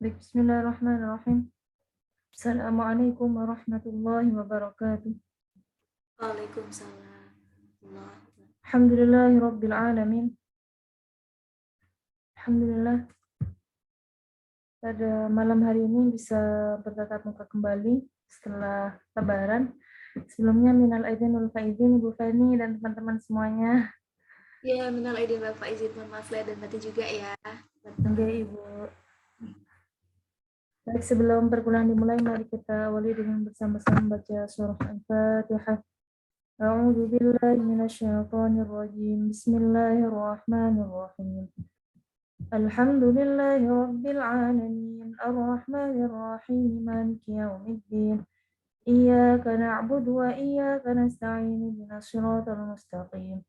Bismillahirrahmanirrahim. Assalamualaikum warahmatullahi wabarakatuh. Waalaikumsalam warahmatullahi wabarakatuh. Alhamdulillahirabbil alamin. Alhamdulillah pada malam hari ini bisa bertatap muka kembali setelah Lebaran. Sebelumnya minal aidin wal faizin Ibu Feni dan teman-teman semuanya. Ya, minal aidin wal faizin, mohon maaf lahir dan batin juga ya. Oke, Ibu. Baik, sebelum perkuliahan dimulai, mari kita awali dengan bersama-sama membaca surah Al-Fatihah. A'udzu billahi minasyaitonir rajim. Bismillahirrahmanirrahim. Alhamdulillahi rabbil alamin. Arrahmanir rahim. Maliki yaumiddin. Iyyaka na'budu wa iyyaka nasta'in. Ihdinas siratal mustaqim.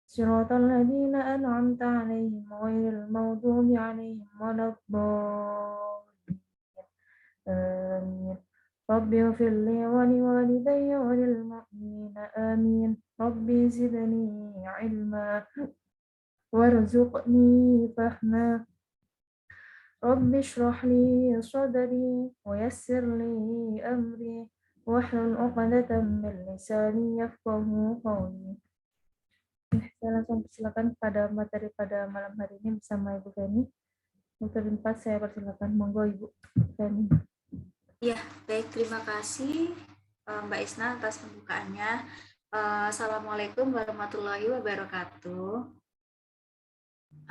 Siratal ladzina an'amta 'alaihim ghairil maghdubi 'alaihim waladdallin. آمين رب اغفر لي ولوالدي وللمؤمنين آمين رب زدني علما وارزقني فهما رب اشرح لي صدري ويسر لي أمري واحلل عقدة من لساني يفقهوا قولي. Saya langsung persilakan pada materi pada malam hari ini bersama Ibu Feni. Untuk 4 saya persilakan, monggo Ibu Feni. Ya, baik, terima kasih Mbak Isna atas pembukaannya. Assalamualaikum warahmatullahi wabarakatuh.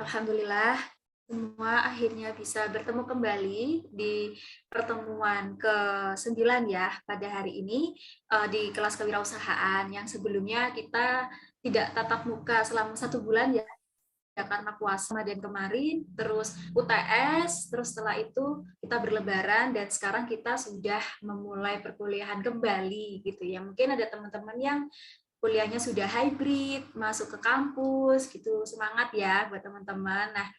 Alhamdulillah, semua akhirnya bisa bertemu kembali di pertemuan ke-9 ya pada hari ini di kelas kewirausahaan yang sebelumnya kita tidak tatap muka selama 1 bulan ya karena puasa dan kemarin, terus UTS, terus setelah itu kita berlebaran dan sekarang kita sudah memulai perkuliahan kembali gitu ya. Mungkin ada teman-teman yang kuliahnya sudah hybrid, masuk ke kampus gitu. Semangat ya buat teman-teman. Nah,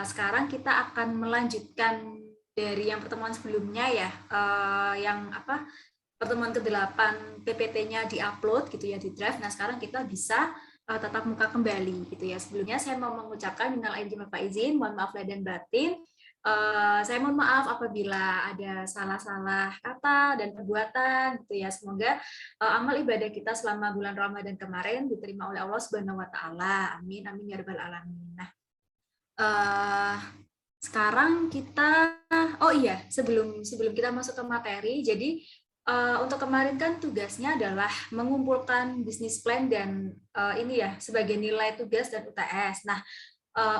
sekarang kita akan melanjutkan dari yang pertemuan sebelumnya ya, yang apa? Pertemuan ke-8 PPT-nya di-upload gitu ya di Drive. Nah, sekarang kita bisa tatap muka kembali gitu ya. Sebelumnya saya mau mengucapkan minal aidin wal faizin, mohon maaf lahir dan batin. Saya mohon maaf apabila ada salah-salah kata dan perbuatan gitu ya. Semoga amal ibadah kita selama bulan Ramadan kemarin diterima oleh Allah Subhanahu wa taala. Amin amin ya rabbal alamin. Nah, sekarang kita sebelum kita masuk ke materi, jadi untuk kemarin kan tugasnya adalah mengumpulkan bisnis plan dan ini ya sebagai nilai tugas dan UTS. Nah,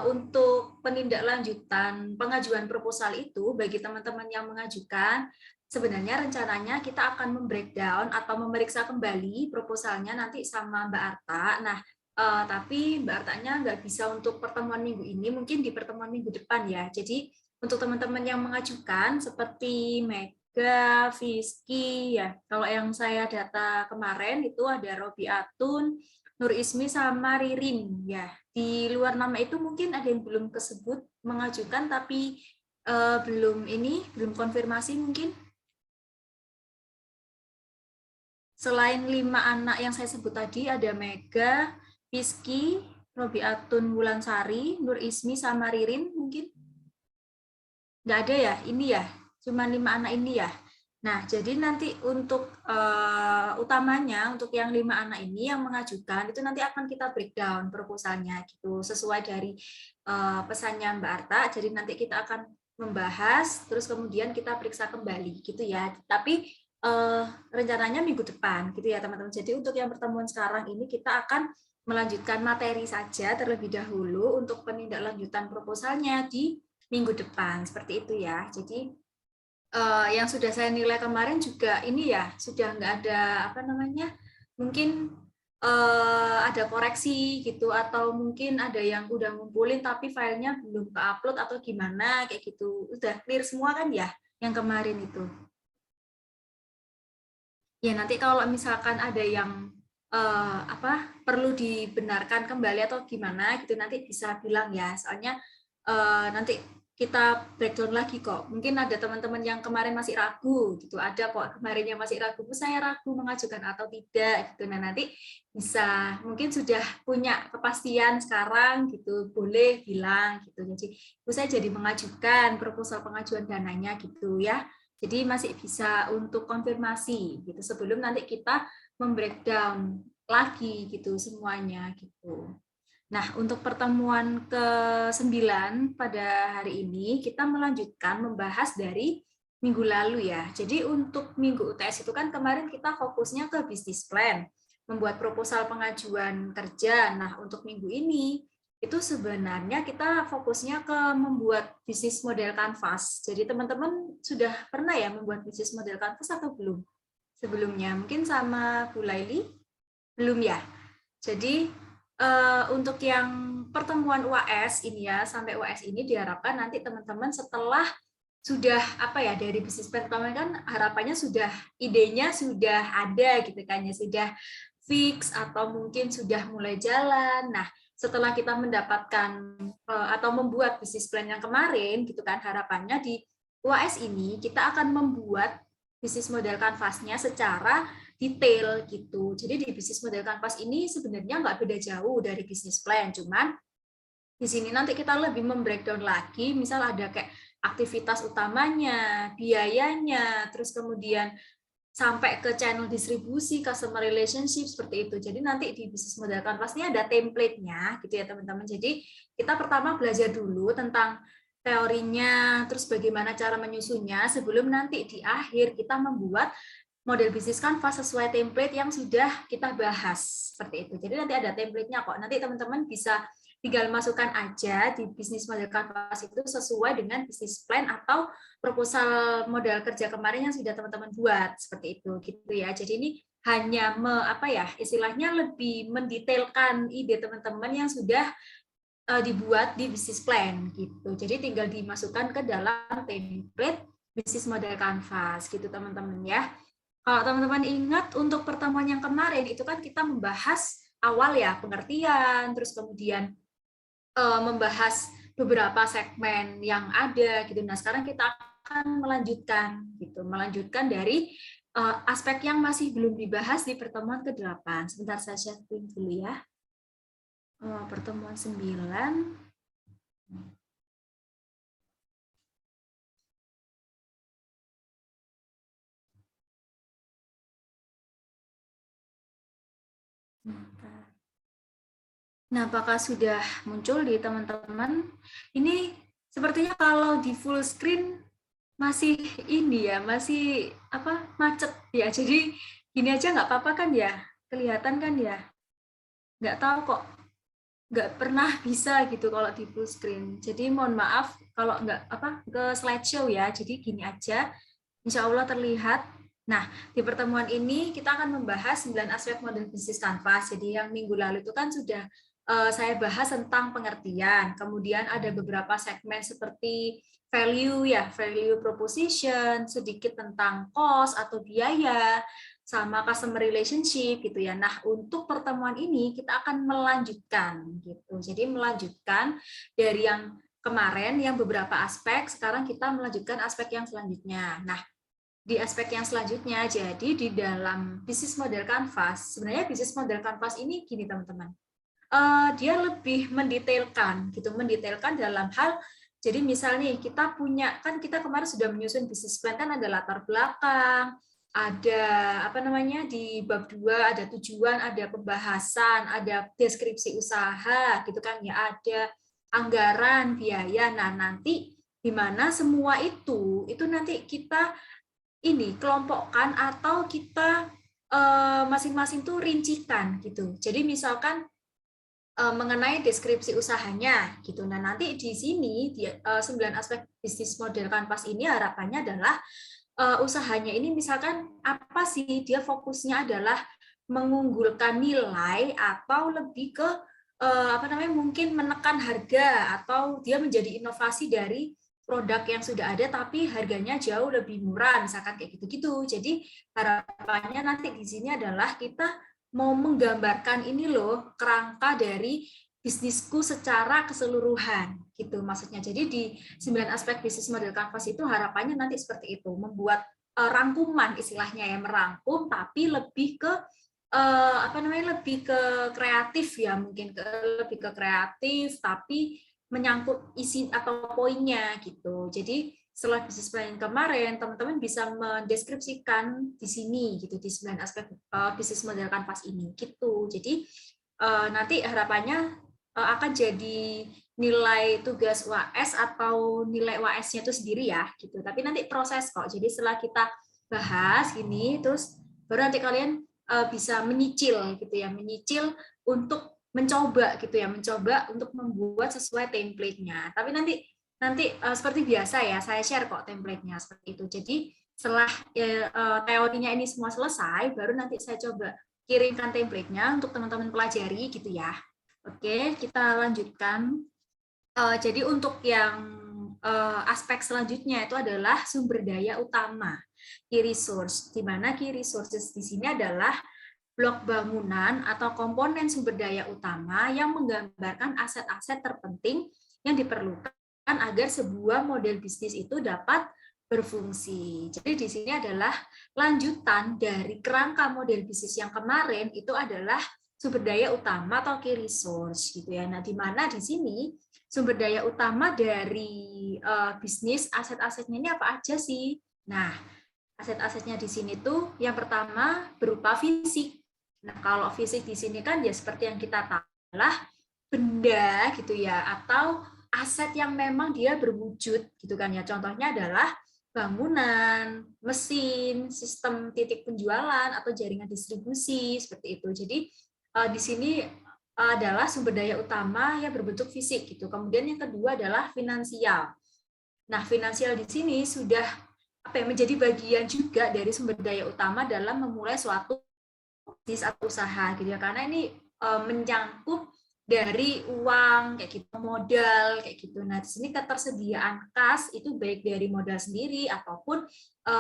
untuk penindaklanjutan pengajuan proposal itu bagi teman-teman yang mengajukan, sebenarnya rencananya kita akan membreakdown atau memeriksa kembali proposalnya nanti sama Mbak Arta. Nah, tapi Mbak Artanya nggak bisa untuk pertemuan minggu ini, mungkin di pertemuan minggu depan ya. Jadi untuk teman-teman yang mengajukan seperti Mega, Fiski ya. Kalau yang saya data kemarin itu ada Robiatun, Nur Ismi sama Ririn ya. Di luar nama itu mungkin ada yang belum kesebut mengajukan tapi belum konfirmasi mungkin. Selain 5 anak yang saya sebut tadi ada Mega, Fiski, Robiatun Wulansari, Nur Ismi sama Ririn mungkin. Nggak ada ya, ini ya, cuma 5 anak ini ya. Nah, jadi nanti untuk utamanya, untuk yang 5 anak ini yang mengajukan, itu nanti akan kita breakdown proposalnya, gitu, sesuai dari pesannya Mbak Arta, jadi nanti kita akan membahas, terus kemudian kita periksa kembali, gitu ya. Tapi rencananya minggu depan, gitu ya teman-teman. Jadi untuk yang pertemuan sekarang ini, kita akan melanjutkan materi saja terlebih dahulu untuk penindaklanjutan proposalnya di minggu depan seperti itu ya. Jadi yang sudah saya nilai kemarin juga ini ya sudah nggak ada apa namanya mungkin ada koreksi gitu atau mungkin ada yang udah ngumpulin tapi filenya belum ke-upload atau gimana kayak gitu. Udah clear semua kan ya yang kemarin itu. Ya nanti kalau misalkan ada yang perlu dibenarkan kembali atau gimana gitu nanti bisa bilang ya. Soalnya nanti kita breakdown lagi kok. Mungkin ada teman-teman yang kemarin masih ragu gitu. Ada kok kemarin yang masih ragu, saya ragu mengajukan atau tidak gitu. Nah, nanti bisa mungkin sudah punya kepastian sekarang gitu, boleh bilang gitu. Jadi, saya jadi mengajukan proposal pengajuan dananya gitu ya. Jadi masih bisa untuk konfirmasi gitu sebelum nanti kita membreakdown lagi gitu semuanya gitu. Nah, untuk pertemuan ke-9 pada hari ini, kita melanjutkan membahas dari minggu lalu ya. Jadi untuk minggu UTS itu kan kemarin kita fokusnya ke bisnis plan, membuat proposal pengajuan kerja. Nah, untuk minggu ini, itu sebenarnya kita fokusnya ke membuat bisnis model kanvas. Jadi teman-teman sudah pernah ya membuat bisnis model kanvas atau belum? Sebelumnya, mungkin sama Bu Laili? Belum ya? Jadi untuk yang pertemuan UAS ini ya, sampai UAS ini diharapkan nanti teman-teman setelah sudah apa ya dari bisnis plan pertama kan harapannya sudah idenya sudah ada gitu kan ya, sudah fix atau mungkin sudah mulai jalan. Nah, setelah kita mendapatkan atau membuat bisnis plan yang kemarin gitu kan, harapannya di UAS ini kita akan membuat bisnis model kanvasnya secara detail gitu. Jadi di bisnis model kanvas ini sebenarnya nggak beda jauh dari bisnis plan, cuman di sini nanti kita lebih membreakdown lagi, misal ada kayak aktivitas utamanya, biayanya, terus kemudian sampai ke channel distribusi, customer relationship, seperti itu. Jadi nanti di bisnis model kanvas ini ada template-nya gitu ya teman-teman. Jadi kita pertama belajar dulu tentang teorinya, terus bagaimana cara menyusunnya, sebelum nanti di akhir kita membuat model bisnis kanvas sesuai template yang sudah kita bahas seperti itu. Jadi nanti ada template-nya kok. Nanti teman-teman bisa tinggal masukkan aja di bisnis model kanvas itu sesuai dengan bisnis plan atau proposal modal kerja kemarin yang sudah teman-teman buat seperti itu gitu ya. Jadi ini hanya istilahnya lebih mendetailkan ide teman-teman yang sudah dibuat di bisnis plan gitu. Jadi tinggal dimasukkan ke dalam template bisnis model kanvas gitu teman-teman ya. Kalau teman-teman ingat untuk pertemuan yang kemarin itu kan kita membahas awal ya pengertian, terus kemudian membahas beberapa segmen yang ada gitu. Nah, sekarang kita akan melanjutkan dari aspek yang masih belum dibahas di pertemuan ke-8. Sebentar saya sharing dulu ya. Pertemuan 9. Nah, apakah sudah muncul di teman-teman? Ini sepertinya kalau di full screen masih ini ya, masih macet ya. Jadi gini aja nggak apa-apa kan ya? Kelihatan kan ya? Nggak tahu kok, nggak pernah bisa gitu kalau di full screen. Jadi mohon maaf kalau nggak ke slideshow ya. Jadi gini aja, insya Allah terlihat. Nah, di pertemuan ini kita akan membahas 9 aspek model bisnis kanvas. Jadi yang minggu lalu itu kan sudah saya bahas tentang pengertian. Kemudian ada beberapa segmen seperti value ya, value proposition, sedikit tentang cost atau biaya, sama customer relationship gitu ya. Nah, untuk pertemuan ini kita akan melanjutkan gitu. Jadi melanjutkan dari yang kemarin yang beberapa aspek, sekarang kita melanjutkan aspek yang selanjutnya. Nah, di aspek yang selanjutnya, jadi di dalam bisnis model kanvas, sebenarnya bisnis model kanvas ini gini teman-teman, dia lebih mendetailkan dalam hal, jadi misalnya kita punya, kan kita kemarin sudah menyusun bisnis plan, kan ada latar belakang, ada di bab 2 ada tujuan, ada pembahasan, ada deskripsi usaha gitu kan ya, ada anggaran, biaya. Nah, nanti di mana semua itu nanti kita ini kelompokkan atau kita masing-masing tuh rincikan gitu. Jadi misalkan mengenai deskripsi usahanya gitu. Nah, nanti di sini di 9 aspek bisnis model kanvas ini harapannya adalah usahanya ini misalkan apa sih, dia fokusnya adalah mengunggulkan nilai atau lebih ke mungkin menekan harga atau dia menjadi inovasi dari produk yang sudah ada tapi harganya jauh lebih murah misalkan kayak gitu-gitu. Jadi harapannya nanti di sini adalah kita mau menggambarkan ini loh kerangka dari bisnisku secara keseluruhan gitu maksudnya. Jadi di 9 aspek bisnis model Canvas itu harapannya nanti seperti itu, membuat rangkuman istilahnya ya, merangkum tapi lebih ke apa namanya, lebih ke kreatif ya, mungkin lebih ke kreatif tapi menyangkut isi atau poinnya gitu. Jadi setelah bisnis plan kemarin, teman-teman bisa mendeskripsikan di sini gitu, di 9 aspek bisnis model Canvas ini gitu. Jadi nanti harapannya akan jadi nilai tugas UAS atau nilai UAS-nya itu sendiri ya gitu. Tapi nanti proses kok. Jadi setelah kita bahas gini, terus baru nanti kalian bisa menyicil gitu ya, menyicil untuk mencoba gitu ya, mencoba untuk membuat sesuai template-nya. Tapi nanti seperti biasa ya, saya share kok template-nya seperti itu. Jadi setelah teorinya ini semua selesai, baru nanti saya coba kirimkan template-nya untuk teman-teman pelajari gitu ya. Oke, kita lanjutkan. Jadi untuk yang aspek selanjutnya itu adalah sumber daya utama, key resource. Di mana key resources di sini adalah blok bangunan atau komponen sumber daya utama yang menggambarkan aset-aset terpenting yang diperlukan agar sebuah model bisnis itu dapat berfungsi. Jadi di sini adalah lanjutan dari kerangka model bisnis yang kemarin itu adalah sumber daya utama atau key resource gitu ya. Nah, di mana di sini sumber daya utama dari bisnis aset-asetnya ini apa aja sih? Nah, aset-asetnya di sini tuh yang pertama berupa fisik. Nah, kalau fisik di sini kan ya seperti yang kita tahu adalah benda gitu ya, atau aset yang memang dia berwujud gitu kan ya. Contohnya adalah bangunan, mesin, sistem titik penjualan atau jaringan distribusi seperti itu. Jadi di sini adalah sumber daya utama yang berbentuk fisik gitu. Kemudian yang kedua adalah finansial. Nah, finansial di sini sudah menjadi bagian juga dari sumber daya utama dalam memulai suatu bisnis atau usaha gitu ya, karena ini menyangkut dari uang kayak gitu, modal kayak gitu. Nah, di sini ketersediaan kas itu baik dari modal sendiri ataupun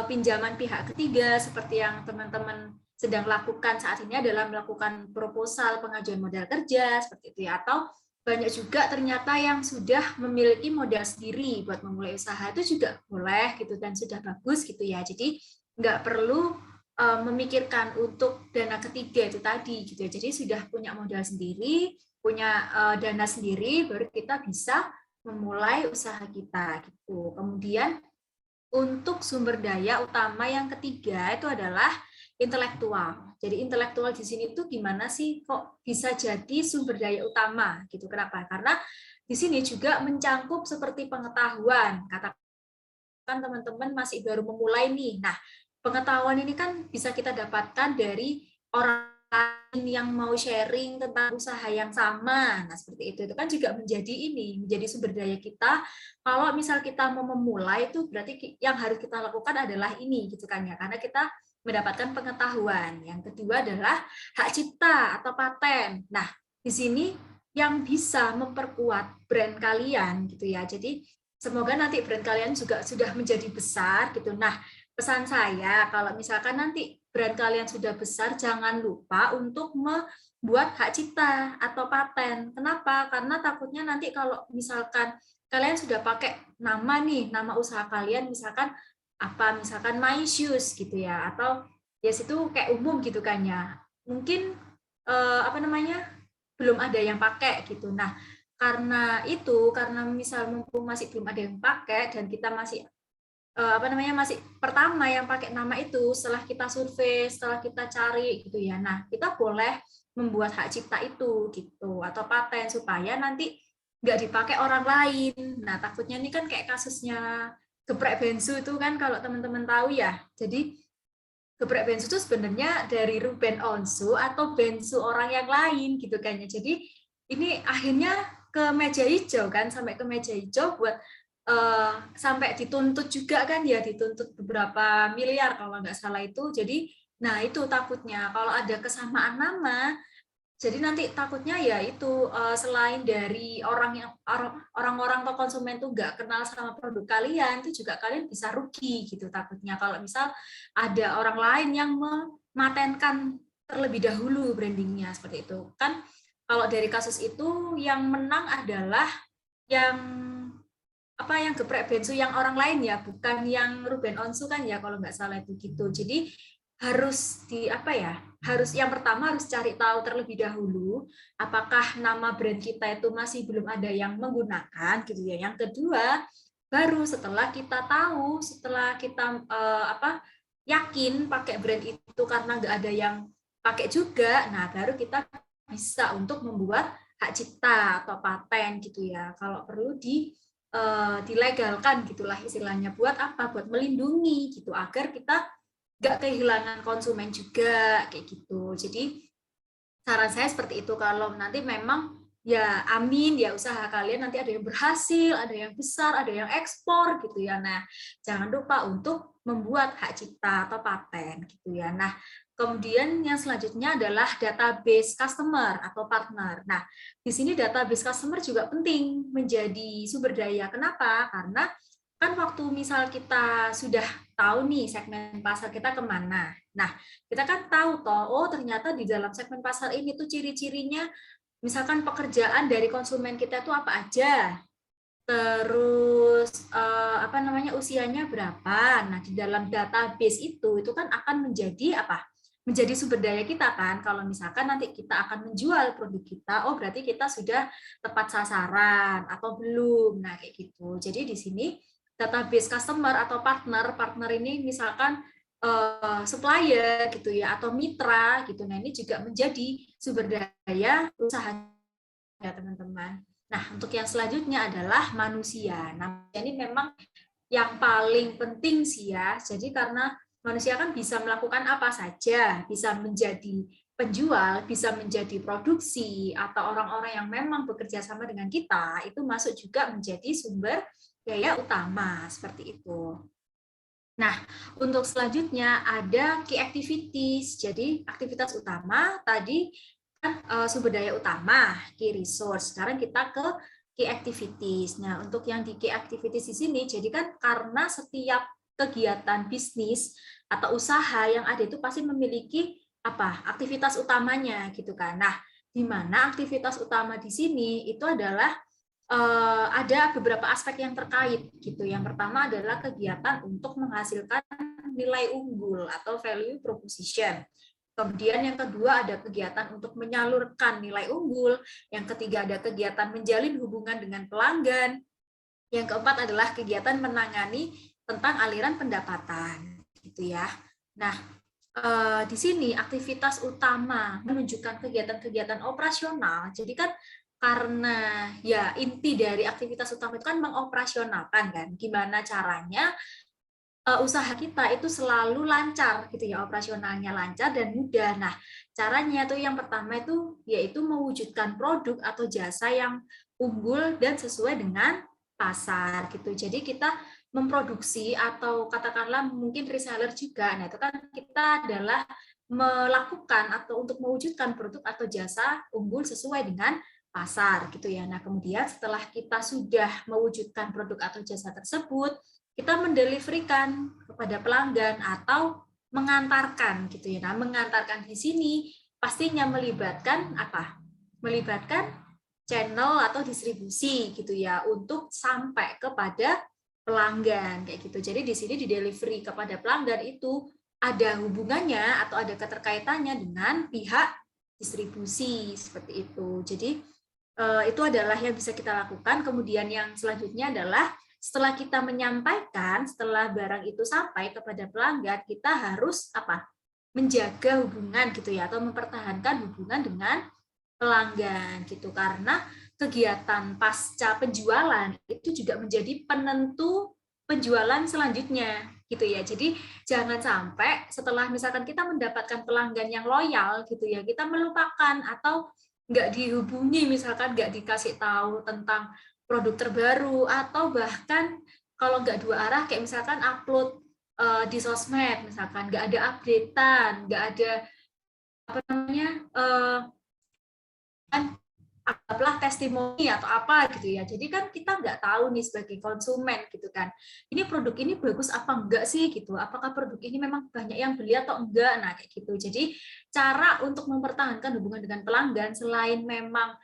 pinjaman pihak ketiga seperti yang teman-teman sedang lakukan saat ini adalah melakukan proposal pengajuan modal kerja seperti itu ya, atau banyak juga ternyata yang sudah memiliki modal sendiri buat memulai usaha itu juga boleh gitu dan sudah bagus gitu ya. Jadi nggak perlu memikirkan untuk dana ketiga itu tadi gitu ya. Jadi sudah punya modal sendiri, punya dana sendiri, baru kita bisa memulai usaha kita gitu. Kemudian untuk sumber daya utama yang ketiga itu adalah intelektual. Jadi intelektual di sini tuh gimana sih kok bisa jadi sumber daya utama gitu. Kenapa? Karena di sini juga mencangkup seperti pengetahuan. Katakan teman-teman masih baru memulai nih. Nah, pengetahuan ini kan bisa kita dapatkan dari orang lain yang mau sharing tentang usaha yang sama. Nah, seperti itu kan juga menjadi sumber daya kita. Kalau misal kita mau memulai itu berarti yang harus kita lakukan adalah ini gitu kan ya. Karena kita mendapatkan pengetahuan. Yang kedua adalah hak cipta atau paten. Nah, di sini yang bisa memperkuat brand kalian gitu ya. Jadi semoga nanti brand kalian juga sudah menjadi besar gitu. Nah, pesan saya kalau misalkan nanti brand kalian sudah besar, jangan lupa untuk membuat hak cipta atau paten. Kenapa? Karena takutnya nanti kalau misalkan kalian sudah pakai nama nih, nama usaha kalian misalkan misalkan My Shoes gitu ya, atau ya situ kayak umum gitu kan ya. Mungkin belum ada yang pakai gitu. Nah, karena misal mumpung masih belum ada yang pakai dan kita masih masih pertama yang pakai nama itu, setelah kita survei, setelah kita cari gitu ya. Nah, kita boleh membuat hak cipta itu gitu atau paten supaya nanti nggak dipakai orang lain. Nah, takutnya ini kan kayak kasusnya geprek bensu itu kan kalau teman-teman tahu ya. Jadi geprek bensu itu sebenarnya dari Ruben Onsu atau bensu orang yang lain gitu kan ya. Jadi ini akhirnya ke meja hijau kan, sampai ke meja hijau buat sampai dituntut juga kan ya, dituntut beberapa miliar kalau nggak salah itu. Jadi nah itu takutnya kalau ada kesamaan nama, jadi nanti takutnya ya itu selain dari orang-orang atau konsumen tuh nggak kenal sama produk kalian, itu juga kalian bisa rugi gitu takutnya kalau misal ada orang lain yang mematenkan terlebih dahulu brandingnya seperti itu kan. kalau dari kasus itu yang menang adalah yang yang geprek bensu yang orang lain ya, bukan yang Ruben Onsu kan ya kalau nggak salah itu gitu. Jadi harus harus yang pertama harus cari tahu terlebih dahulu apakah nama brand kita itu masih belum ada yang menggunakan gitu ya. Yang kedua, baru setelah kita tahu, setelah kita yakin pakai brand itu karena nggak ada yang pakai juga, nah baru kita bisa untuk membuat hak cipta atau paten gitu ya. Kalau perlu dilegalkan gitulah istilahnya, buat apa? Buat melindungi gitu agar kita nggak kehilangan konsumen juga kayak gitu. Jadi saran saya seperti itu. Kalau nanti memang ya amin ya usaha kalian nanti ada yang berhasil, ada yang besar, ada yang ekspor gitu ya. Nah, jangan lupa untuk membuat hak cipta atau paten gitu ya. Nah, kemudian yang selanjutnya adalah database customer atau partner. Nah, di sini database customer juga penting menjadi sumber daya. Kenapa? Karena kan waktu misal kita sudah tahu nih segmen pasar kita kemana. Nah, kita kan tahu toh, oh ternyata di dalam segmen pasar ini tuh ciri-cirinya, misalkan pekerjaan dari konsumen kita itu apa aja, terus usianya berapa. Nah, di dalam database itu kan akan menjadi menjadi sumber daya kita kan. Kalau misalkan nanti kita akan menjual produk kita, oh berarti kita sudah tepat sasaran atau belum. Nah, kayak gitu. Jadi di sini database customer atau partner ini misalkan supplier gitu ya atau mitra gitu. Nah, ini juga menjadi sumber daya usaha ya teman-teman. Nah, untuk yang selanjutnya adalah manusia. Nah, ini memang yang paling penting sih ya. Jadi karena manusia kan bisa melakukan apa saja, bisa menjadi penjual, bisa menjadi produksi, atau orang-orang yang memang bekerja sama dengan kita, itu masuk juga menjadi sumber daya utama, seperti itu. Nah, untuk selanjutnya ada key activities. Jadi, aktivitas utama tadi kan sumber daya utama, key resource. Sekarang kita ke key activities. Nah, untuk yang di key activities di sini, jadi kan karena setiap kegiatan bisnis atau usaha yang ada itu pasti memiliki aktivitas utamanya gitu kan. Nah, di mana aktivitas utama di sini itu adalah ada beberapa aspek yang terkait gitu. Yang pertama adalah kegiatan untuk menghasilkan nilai unggul atau value proposition. Kemudian yang kedua ada kegiatan untuk menyalurkan nilai unggul. Yang ketiga ada kegiatan menjalin hubungan dengan pelanggan. Yang keempat adalah kegiatan menangani tentang aliran pendapatan, gitu ya. Nah, di sini aktivitas utama menunjukkan kegiatan-kegiatan operasional. Jadi kan karena ya inti dari aktivitas utama itu kan mengoperasionalkan kan, gimana caranya usaha kita itu selalu lancar gitu ya, operasionalnya lancar dan mudah. Nah, caranya tuh yang pertama itu yaitu mewujudkan produk atau jasa yang unggul dan sesuai dengan pasar gitu. Jadi kita memproduksi atau katakanlah mungkin reseller juga. Nah, itu kan kita adalah melakukan atau untuk mewujudkan produk atau jasa unggul sesuai dengan pasar gitu ya. Nah, kemudian setelah kita sudah mewujudkan produk atau jasa tersebut, kita mendeliverykan kepada pelanggan atau mengantarkan gitu ya. Nah, mengantarkan di sini pastinya melibatkan Melibatkan channel atau distribusi gitu ya untuk sampai kepada pelanggan kayak gitu. Jadi di sini di delivery kepada pelanggan itu ada hubungannya atau ada keterkaitannya dengan pihak distribusi seperti itu. Jadi itu adalah yang bisa kita lakukan. Kemudian yang selanjutnya adalah setelah kita menyampaikan, setelah barang itu sampai kepada pelanggan, kita harus menjaga hubungan gitu ya, atau mempertahankan hubungan dengan pelanggan gitu, karena kegiatan pasca penjualan itu juga menjadi penentu penjualan selanjutnya gitu ya. Jadi jangan sampai setelah misalkan kita mendapatkan pelanggan yang loyal gitu ya, kita melupakan atau nggak dihubungi, misalkan nggak dikasih tahu tentang produk terbaru, atau bahkan kalau nggak dua arah kayak misalkan upload di sosmed, misalkan nggak ada updatean, nggak ada anggaplah testimoni atau apa gitu ya. Jadi kan kita nggak tahu nih sebagai konsumen gitu kan. Ini produk ini bagus apa enggak sih gitu. Apakah produk ini memang banyak yang beli atau enggak. Nah, kayak gitu. Jadi cara untuk mempertahankan hubungan dengan pelanggan selain memang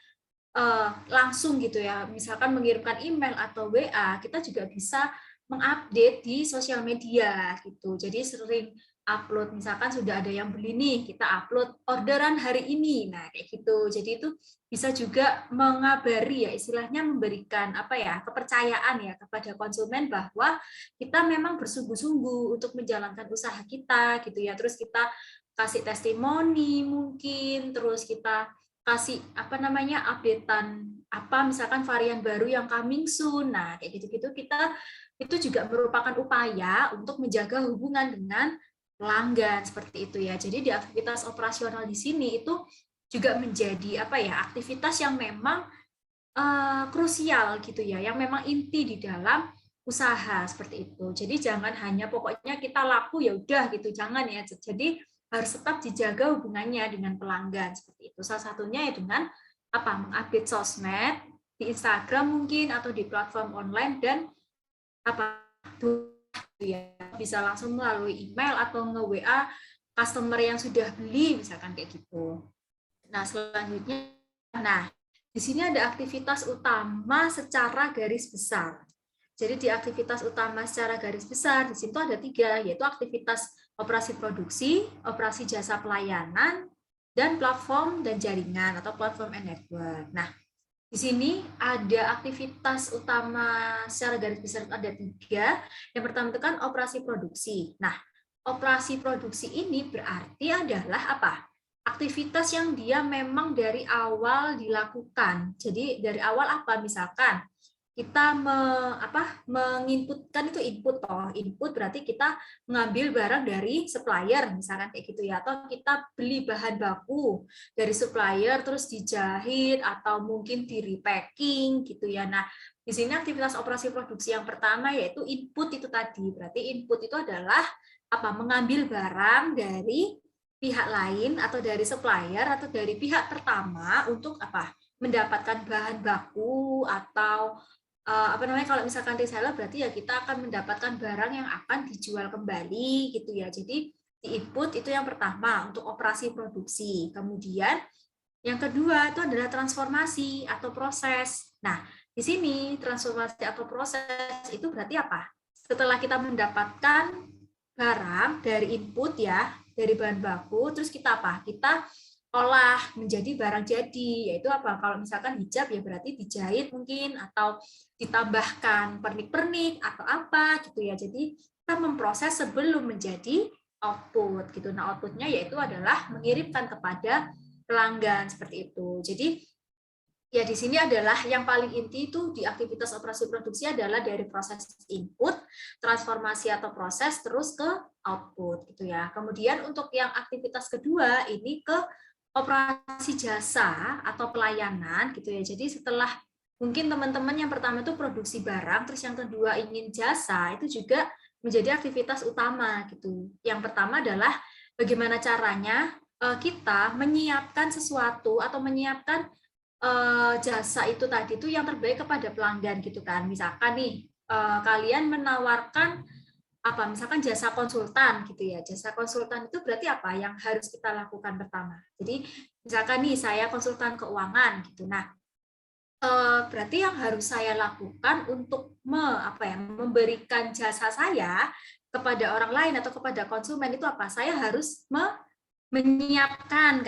langsung gitu ya, misalkan mengirimkan email atau WA, kita juga bisa mengupdate di sosial media gitu. Jadi sering upload, misalkan sudah ada yang beli nih, kita upload orderan hari ini. Nah, kayak gitu. Jadi itu bisa juga mengabari ya, istilahnya memberikan apa ya, kepercayaan ya kepada konsumen bahwa kita memang bersungguh-sungguh untuk menjalankan usaha kita gitu ya. Terus kita kasih testimoni mungkin, terus kita kasih apa namanya updatean apa misalkan varian baru yang coming soon. Nah, kayak gitu-gitu kita itu juga merupakan upaya untuk menjaga hubungan dengan pelanggan seperti itu ya. Jadi di aktivitas operasional di sini itu juga menjadi apa ya, aktivitas yang memang krusial gitu ya, yang memang inti di dalam usaha seperti itu. Jadi jangan hanya pokoknya kita laku ya udah gitu, jangan ya. Jadi harus tetap dijaga hubungannya dengan pelanggan seperti itu. Salah satunya ya dengan apa? Mengupdate sosmed di Instagram mungkin atau di platform online dan apa ya bisa langsung melalui email atau nge-WA customer yang sudah beli misalkan kayak gitu. Nah, selanjutnya di sini ada aktivitas utama secara garis besar. Jadi di aktivitas utama secara garis besar, di situ ada 3, yaitu aktivitas operasi produksi, operasi jasa pelayanan, dan platform dan jaringan atau platform and network. Nah, di sini ada aktivitas utama secara garis besar ada 3. Yang pertama itu kan operasi produksi. Nah, operasi produksi ini berarti adalah apa? Aktivitas yang dia memang dari awal dilakukan. Jadi dari awal apa? Misalkan kita menginputkan itu input toh. Input berarti kita mengambil barang dari supplier misalkan kayak gitu ya, atau kita beli bahan baku dari supplier terus dijahit atau mungkin di repacking gitu ya. Nah, di sini aktivitas operasi produksi yang pertama yaitu input itu tadi. Berarti input itu adalah apa? Mengambil barang dari pihak lain atau dari supplier atau dari pihak pertama untuk apa? Mendapatkan bahan baku atau apa namanya, kalau misalkan reseller berarti ya kita akan mendapatkan barang yang akan dijual kembali gitu ya. Jadi di input itu yang pertama untuk operasi produksi. Kemudian yang kedua itu adalah transformasi atau proses. Nah, di sini transformasi atau proses itu berarti apa? Setelah kita mendapatkan barang dari input ya, dari bahan baku, terus kita apa? Kita olah menjadi barang jadi, yaitu apa? Kalau misalkan hijab ya berarti dijahit mungkin atau ditambahkan pernik-pernik atau apa gitu ya. Jadi kita memproses sebelum menjadi output gitu. Nah, outputnya yaitu adalah mengirimkan kepada pelanggan seperti itu. Jadi ya di sini adalah yang paling inti itu di aktivitas operasi produksi adalah dari proses input, transformasi atau proses terus ke output gitu ya. Kemudian untuk yang aktivitas kedua ini ke operasi jasa atau pelayanan gitu ya. Jadi setelah mungkin teman-teman yang pertama itu produksi barang, terus yang kedua ingin jasa, itu juga menjadi aktivitas utama gitu. Yang pertama adalah bagaimana caranya kita menyiapkan sesuatu atau menyiapkan jasa itu tadi itu yang terbaik kepada pelanggan gitu kan. Misalkan nih kalian menawarkan apa misalkan jasa konsultan gitu ya. Jasa konsultan itu berarti apa yang harus kita lakukan pertama. Jadi misalkan nih saya konsultan keuangan gitu. Nah, berarti yang harus saya lakukan untuk memberikan jasa saya kepada orang lain atau kepada konsumen itu apa? Saya harus menyiapkan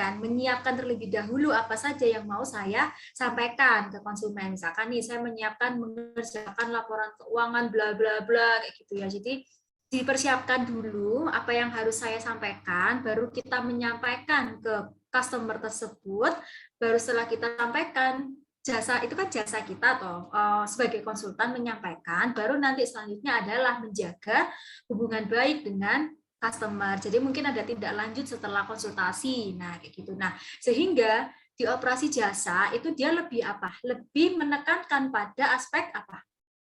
terlebih dahulu apa saja yang mau saya sampaikan ke konsumen. Misalkan nih saya mengerjakan laporan keuangan bla bla bla kayak gitu ya. Jadi dipersiapkan dulu apa yang harus saya sampaikan, baru kita menyampaikan ke customer tersebut, baru setelah kita sampaikan jasa itu kan jasa kita toh sebagai konsultan menyampaikan, baru nanti selanjutnya adalah menjaga hubungan baik dengan customer. Jadi mungkin ada tindak lanjut setelah konsultasi. Nah, kayak gitu. Nah, sehingga di operasi jasa itu dia lebih apa? Lebih menekankan pada aspek apa?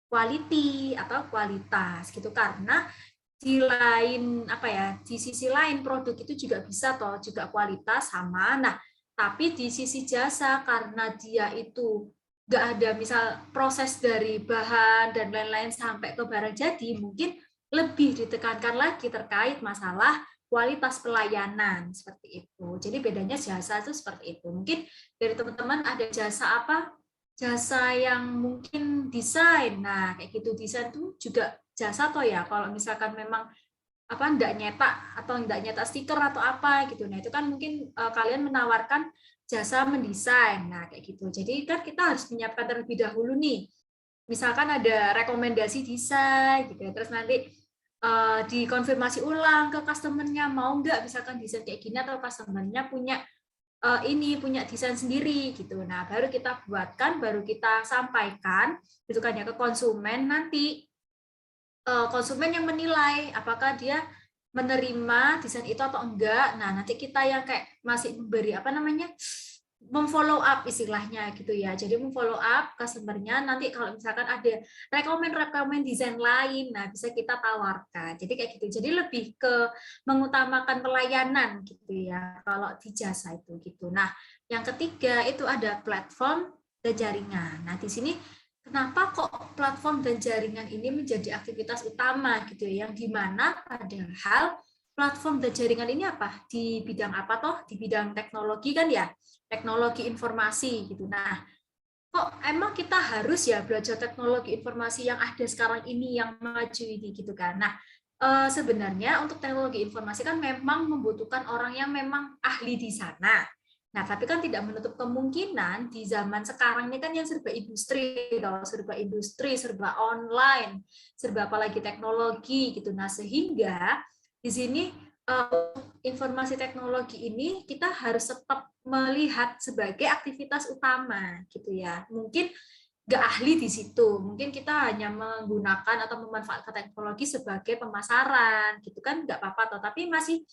Quality atau kualitas gitu. Karena di lain apa ya? Di sisi lain produk itu juga bisa toh juga kualitas sama. Nah, Tapi di sisi jasa, karena dia itu nggak ada misal proses dari bahan dan lain-lain sampai ke barang jadi, mungkin lebih ditekankan lagi terkait masalah kualitas pelayanan seperti itu. Jadi bedanya jasa itu seperti itu. Mungkin dari teman-teman ada jasa apa? Jasa yang mungkin desain. Nah, kayak gitu desain itu juga jasa toh ya. Kalau misalkan memang apa enggak nyetak atau enggak nyetak stiker atau apa gitu. Nah, itu kan mungkin kalian menawarkan jasa mendesain. Nah, kayak gitu. Jadi kan kita harus menyiapkan terlebih dahulu nih. Misalkan ada rekomendasi desain gitu ya. Terus nanti dikonfirmasi ulang ke customer-nya mau enggak misalkan desain kayak gini atau customer-nya punya ini punya desain sendiri gitu. Nah, baru kita buatkan, baru kita sampaikan gitu kan ya ke konsumen. Nanti konsumen yang menilai apakah dia menerima desain itu atau enggak. Nah, nanti kita yang kayak masih memberi apa namanya? Memfollow up istilahnya gitu ya. Jadi memfollow up customer-nya, nanti kalau misalkan ada rekomend desain lain, nah bisa kita tawarkan. Jadi kayak gitu. Jadi lebih ke mengutamakan pelayanan gitu ya kalau di jasa itu gitu. Nah, yang ketiga itu ada platform dan jaringan. Nah, di sini kenapa kok platform dan jaringan ini menjadi aktivitas utama gitu ya, yang dimana padahal platform dan jaringan ini apa? Di bidang apa toh? Di bidang teknologi kan ya? Teknologi informasi gitu. Nah, kok emang kita harus ya belajar teknologi informasi yang ada sekarang ini, yang maju ini gitu kan. Nah, sebenarnya untuk teknologi informasi kan memang membutuhkan orang yang memang ahli di sana. Nah, tapi kan tidak menutup kemungkinan di zaman sekarang ini kan yang serba industri, serba online, serba apalagi teknologi gitu. Nah, sehingga di sini informasi teknologi ini kita harus tetap melihat sebagai aktivitas utama gitu ya. Mungkin nggak ahli di situ, mungkin kita hanya menggunakan atau memanfaatkan teknologi sebagai pemasaran gitu kan nggak apa-apa toh, tapi masih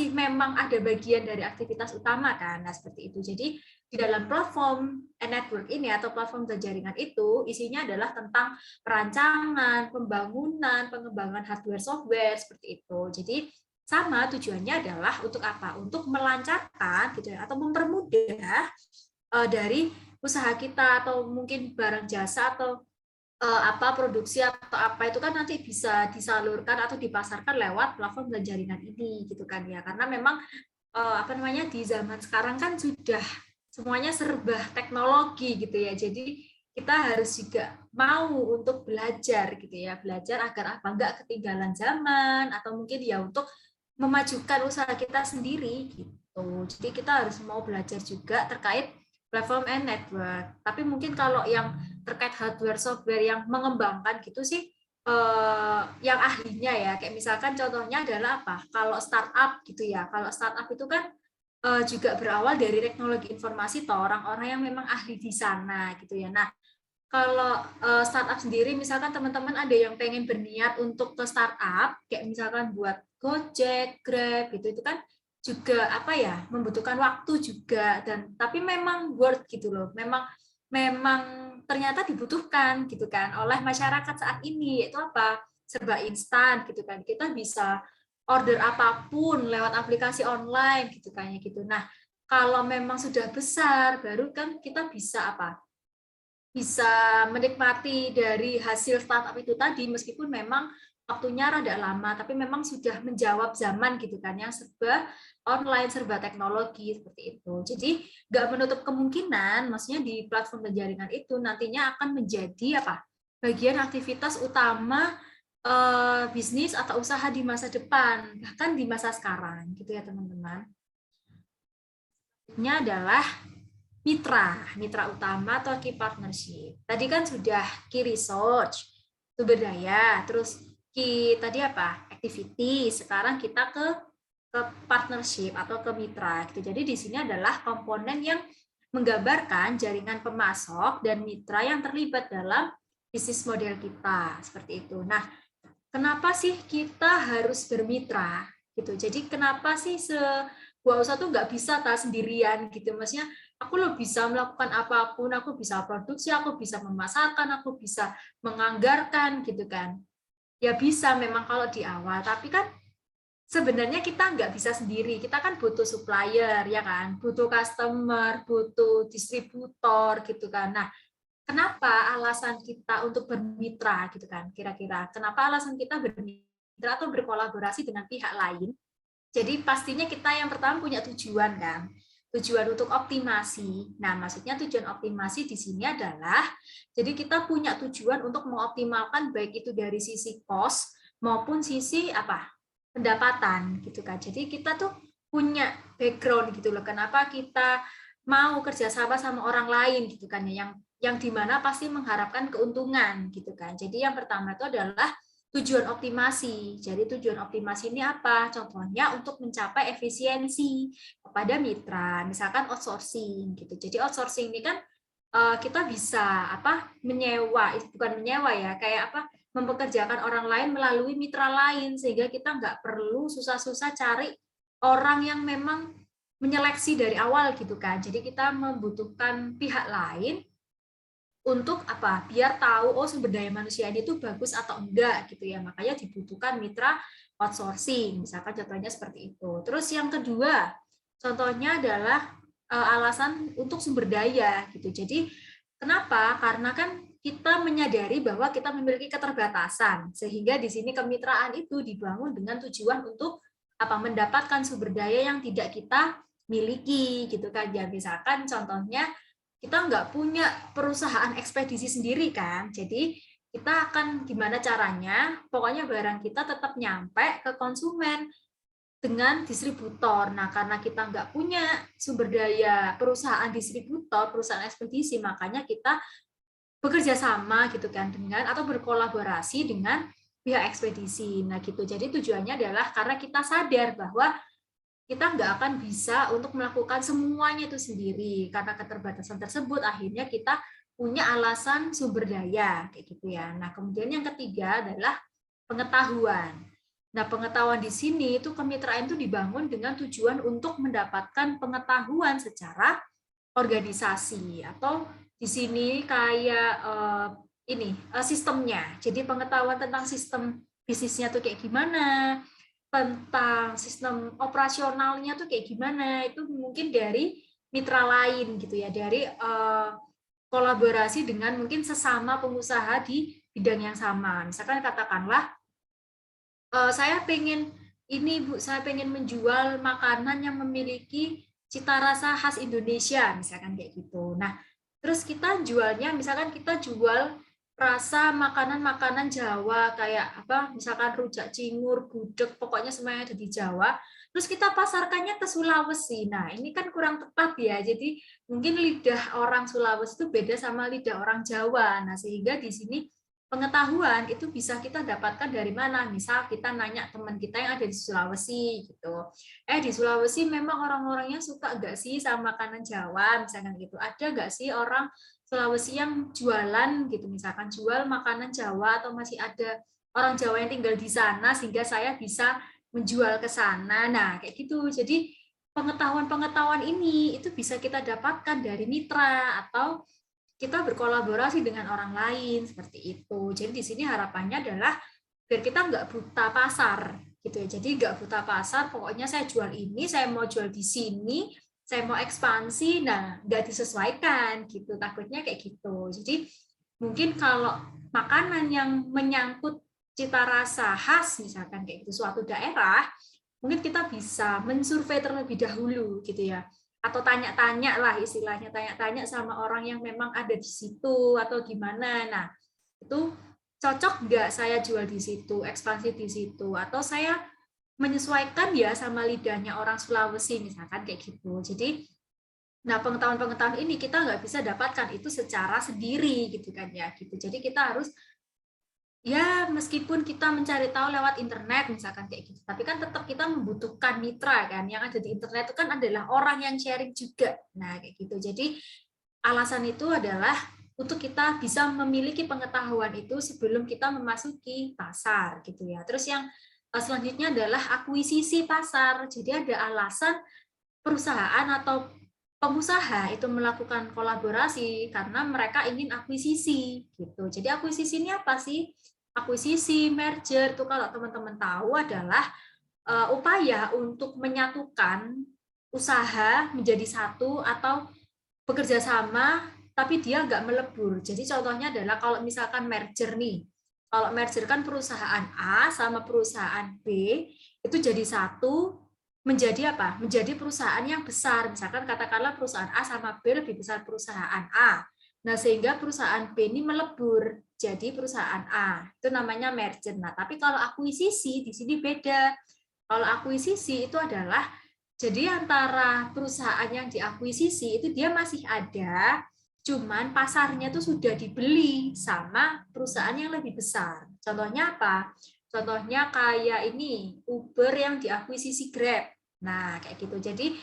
memang ada bagian dari aktivitas utama kan. Nah, seperti itu. Jadi di dalam platform network ini atau platform dan jaringan itu isinya adalah tentang perancangan, pembangunan, pengembangan hardware software seperti itu. Jadi sama tujuannya adalah untuk apa? Untuk melancarkan gitu ya, atau mempermudah dari usaha kita atau mungkin barang jasa atau apa produksi atau apa itu kan nanti bisa disalurkan atau dipasarkan lewat platform dan jaringan ini gitu kan ya. Karena memang apa namanya di zaman sekarang kan sudah semuanya serba teknologi gitu ya. Jadi kita harus juga mau untuk belajar gitu ya, belajar agar apa enggak ketinggalan zaman atau mungkin ya untuk memajukan usaha kita sendiri gitu. Jadi kita harus mau belajar juga terkait platform and network. Tapi mungkin kalau yang terkait hardware software yang mengembangkan gitu sih yang ahlinya ya. Kayak misalkan contohnya adalah apa? Kalau startup gitu ya. Kalau startup itu kan juga berawal dari teknologi informasi toh orang-orang yang memang ahli di sana gitu ya. Nah, kalau startup sendiri, misalkan teman-teman ada yang pengen berniat untuk ke startup, kayak misalkan buat Gojek, Grab, gitu, itu kan juga apa ya, membutuhkan waktu juga dan tapi memang worth gitu loh, memang memang ternyata dibutuhkan gitu kan oleh masyarakat saat ini, yaitu apa, serba instan gitu kan, kita bisa order apapun lewat aplikasi online gitu kan ya gitu. Nah, kalau memang sudah besar, baru kan kita bisa apa, bisa menikmati dari hasil startup itu tadi meskipun memang waktunya rada lama tapi memang sudah menjawab zaman gitu kan yang serba online serba teknologi seperti itu. Jadi nggak menutup kemungkinan maksudnya di platform dan jaringan itu nantinya akan menjadi apa bagian aktivitas utama bisnis atau usaha di masa depan bahkan di masa sekarang gitu ya teman-teman. Ini adalah mitra utama atau key partnership. Tadi kan sudah key research, sumber daya, terus key tadi apa? Activity. Sekarang kita ke partnership atau ke mitra. Gitu. Jadi di sini adalah komponen yang menggambarkan jaringan pemasok dan mitra yang terlibat dalam bisnis model kita. Seperti itu. Nah, kenapa sih kita harus bermitra? Gitu. Jadi kenapa sih sebuah usaha tuh nggak bisa sendirian gitu? Maksudnya aku lo bisa melakukan apapun, aku bisa produksi, aku bisa memasarkan, aku bisa menganggarkan gitu kan. Ya bisa memang kalau di awal, tapi kan sebenarnya kita nggak bisa sendiri, kita kan butuh supplier, ya kan, butuh customer, butuh distributor, gitu kan. Nah, kenapa alasan kita untuk bermitra, gitu kan, kira-kira? Kenapa alasan kita bermitra atau berkolaborasi dengan pihak lain? Jadi pastinya kita yang pertama punya tujuan, kan? Tujuan untuk optimasi. Nah, maksudnya tujuan optimasi di sini adalah, jadi kita punya tujuan untuk mengoptimalkan baik itu dari sisi cost maupun sisi apa? Pendapatan gitu kan. Jadi kita tuh punya background gitu loh. Kenapa kita mau kerjasama sama orang lain gitu kan ya, yang dimana pasti mengharapkan keuntungan gitu kan. Jadi yang pertama itu adalah tujuan optimasi. Jadi tujuan optimasi ini apa? Contohnya untuk mencapai efisiensi kepada mitra, misalkan outsourcing gitu. Jadi outsourcing ini kan kita bisa apa? Menyewa, bukan menyewa ya, kayak apa? Mempekerjakan orang lain melalui mitra lain sehingga kita nggak perlu susah-susah cari orang yang memang menyeleksi dari awal gitu kan. Jadi kita membutuhkan pihak lain untuk apa? Biar tahu oh sumber daya manusia ini tuh bagus atau enggak gitu ya. Makanya dibutuhkan mitra outsourcing. Misalkan contohnya seperti itu. Terus yang kedua, contohnya adalah alasan untuk sumber daya gitu. Jadi kenapa? Karena kan kita menyadari bahwa kita memiliki keterbatasan sehingga di sini kemitraan itu dibangun dengan tujuan untuk apa? Mendapatkan sumber daya yang tidak kita miliki gitu kan. Ya misalkan contohnya kita nggak punya perusahaan ekspedisi sendiri kan, jadi kita akan gimana caranya, pokoknya barang kita tetap nyampe ke konsumen dengan distributor. Nah, karena kita nggak punya sumber daya perusahaan distributor, perusahaan ekspedisi, makanya kita bekerja sama gitu kan dengan atau berkolaborasi dengan pihak ekspedisi. Nah, gitu. Jadi tujuannya adalah karena kita sadar bahwa kita nggak akan bisa untuk melakukan semuanya itu sendiri karena keterbatasan tersebut akhirnya kita punya alasan sumber daya kayak gitu ya. Nah, kemudian yang ketiga adalah pengetahuan. Nah, pengetahuan di sini itu kemitraan itu dibangun dengan tujuan untuk mendapatkan pengetahuan secara organisasi atau di sini kayak sistemnya. Jadi pengetahuan tentang sistem bisnisnya tuh kayak gimana, tentang sistem operasionalnya tuh kayak gimana, itu mungkin dari mitra lain gitu ya, dari kolaborasi dengan mungkin sesama pengusaha di bidang yang sama. Misalkan katakanlah saya pengen ini Bu, saya pengen menjual makanan yang memiliki cita rasa khas Indonesia, misalkan kayak gitu. Nah, terus kita jualnya, misalkan kita jual rasa makanan-makanan Jawa kayak apa, misalkan rujak cingur, gudeg, pokoknya semuanya ada di Jawa. Terus kita pasarkannya ke Sulawesi. Nah, ini kan kurang tepat ya. Jadi mungkin lidah orang Sulawesi itu beda sama lidah orang Jawa. Nah, sehingga di sini pengetahuan itu bisa kita dapatkan dari mana? Misal kita nanya teman kita yang ada di Sulawesi gitu. Di Sulawesi memang orang-orangnya suka nggak sih sama makanan Jawa, misalkan gitu. Ada nggak sih orang Sulawesi yang jualan gitu, misalkan jual makanan Jawa atau masih ada orang Jawa yang tinggal di sana sehingga saya bisa menjual ke sana. Nah, kayak gitu. Jadi pengetahuan-pengetahuan ini itu bisa kita dapatkan dari mitra atau kita berkolaborasi dengan orang lain seperti itu. Jadi di sini harapannya adalah biar kita nggak buta pasar gitu ya. Jadi nggak buta pasar, pokoknya saya jual ini, saya mau jual di sini, saya mau ekspansi, nah nggak disesuaikan gitu. Takutnya kayak gitu. Jadi mungkin kalau makanan yang menyangkut cita rasa khas, misalkan kayak gitu suatu daerah, mungkin kita bisa mensurvei terlebih dahulu gitu ya, atau tanya-tanya lah istilahnya, tanya-tanya sama orang yang memang ada di situ atau gimana. Nah, itu cocok nggak saya jual di situ, ekspansi di situ, atau saya menyesuaikan ya sama lidahnya orang Sulawesi misalkan kayak gitu. Jadi, nah pengetahuan-pengetahuan ini kita nggak bisa dapatkan itu secara sendiri gitu kan ya. Gitu. Jadi kita harus ya meskipun kita mencari tahu lewat internet misalkan kayak gitu, tapi kan tetap kita membutuhkan mitra kan, yang ada di internet itu kan adalah orang yang sharing juga. Nah kayak gitu. Jadi alasan itu adalah untuk kita bisa memiliki pengetahuan itu sebelum kita memasuki pasar gitu ya. Terus yang selanjutnya adalah akuisisi pasar. Jadi ada alasan perusahaan atau pengusaha itu melakukan kolaborasi karena mereka ingin akuisisi gitu. Jadi akuisisi ini apa sih? Akuisisi, merger itu kalau teman-teman tahu adalah upaya untuk menyatukan usaha menjadi satu atau bekerja sama tapi dia nggak melebur. Jadi contohnya adalah kalau misalkan merger nih. Kalau merger kan perusahaan A sama perusahaan B itu jadi satu menjadi apa? Menjadi perusahaan yang besar. Misalkan katakanlah perusahaan A sama B lebih besar perusahaan A. Nah, sehingga perusahaan B ini melebur jadi perusahaan A. Itu namanya merger. Nah, tapi kalau akuisisi di sini beda. Kalau akuisisi itu adalah jadi antara perusahaan yang diakuisisi itu dia masih ada, cuman pasarnya itu sudah dibeli sama perusahaan yang lebih besar. Contohnya apa? Contohnya kayak ini, Uber yang diakuisisi Grab. Nah, kayak gitu. Jadi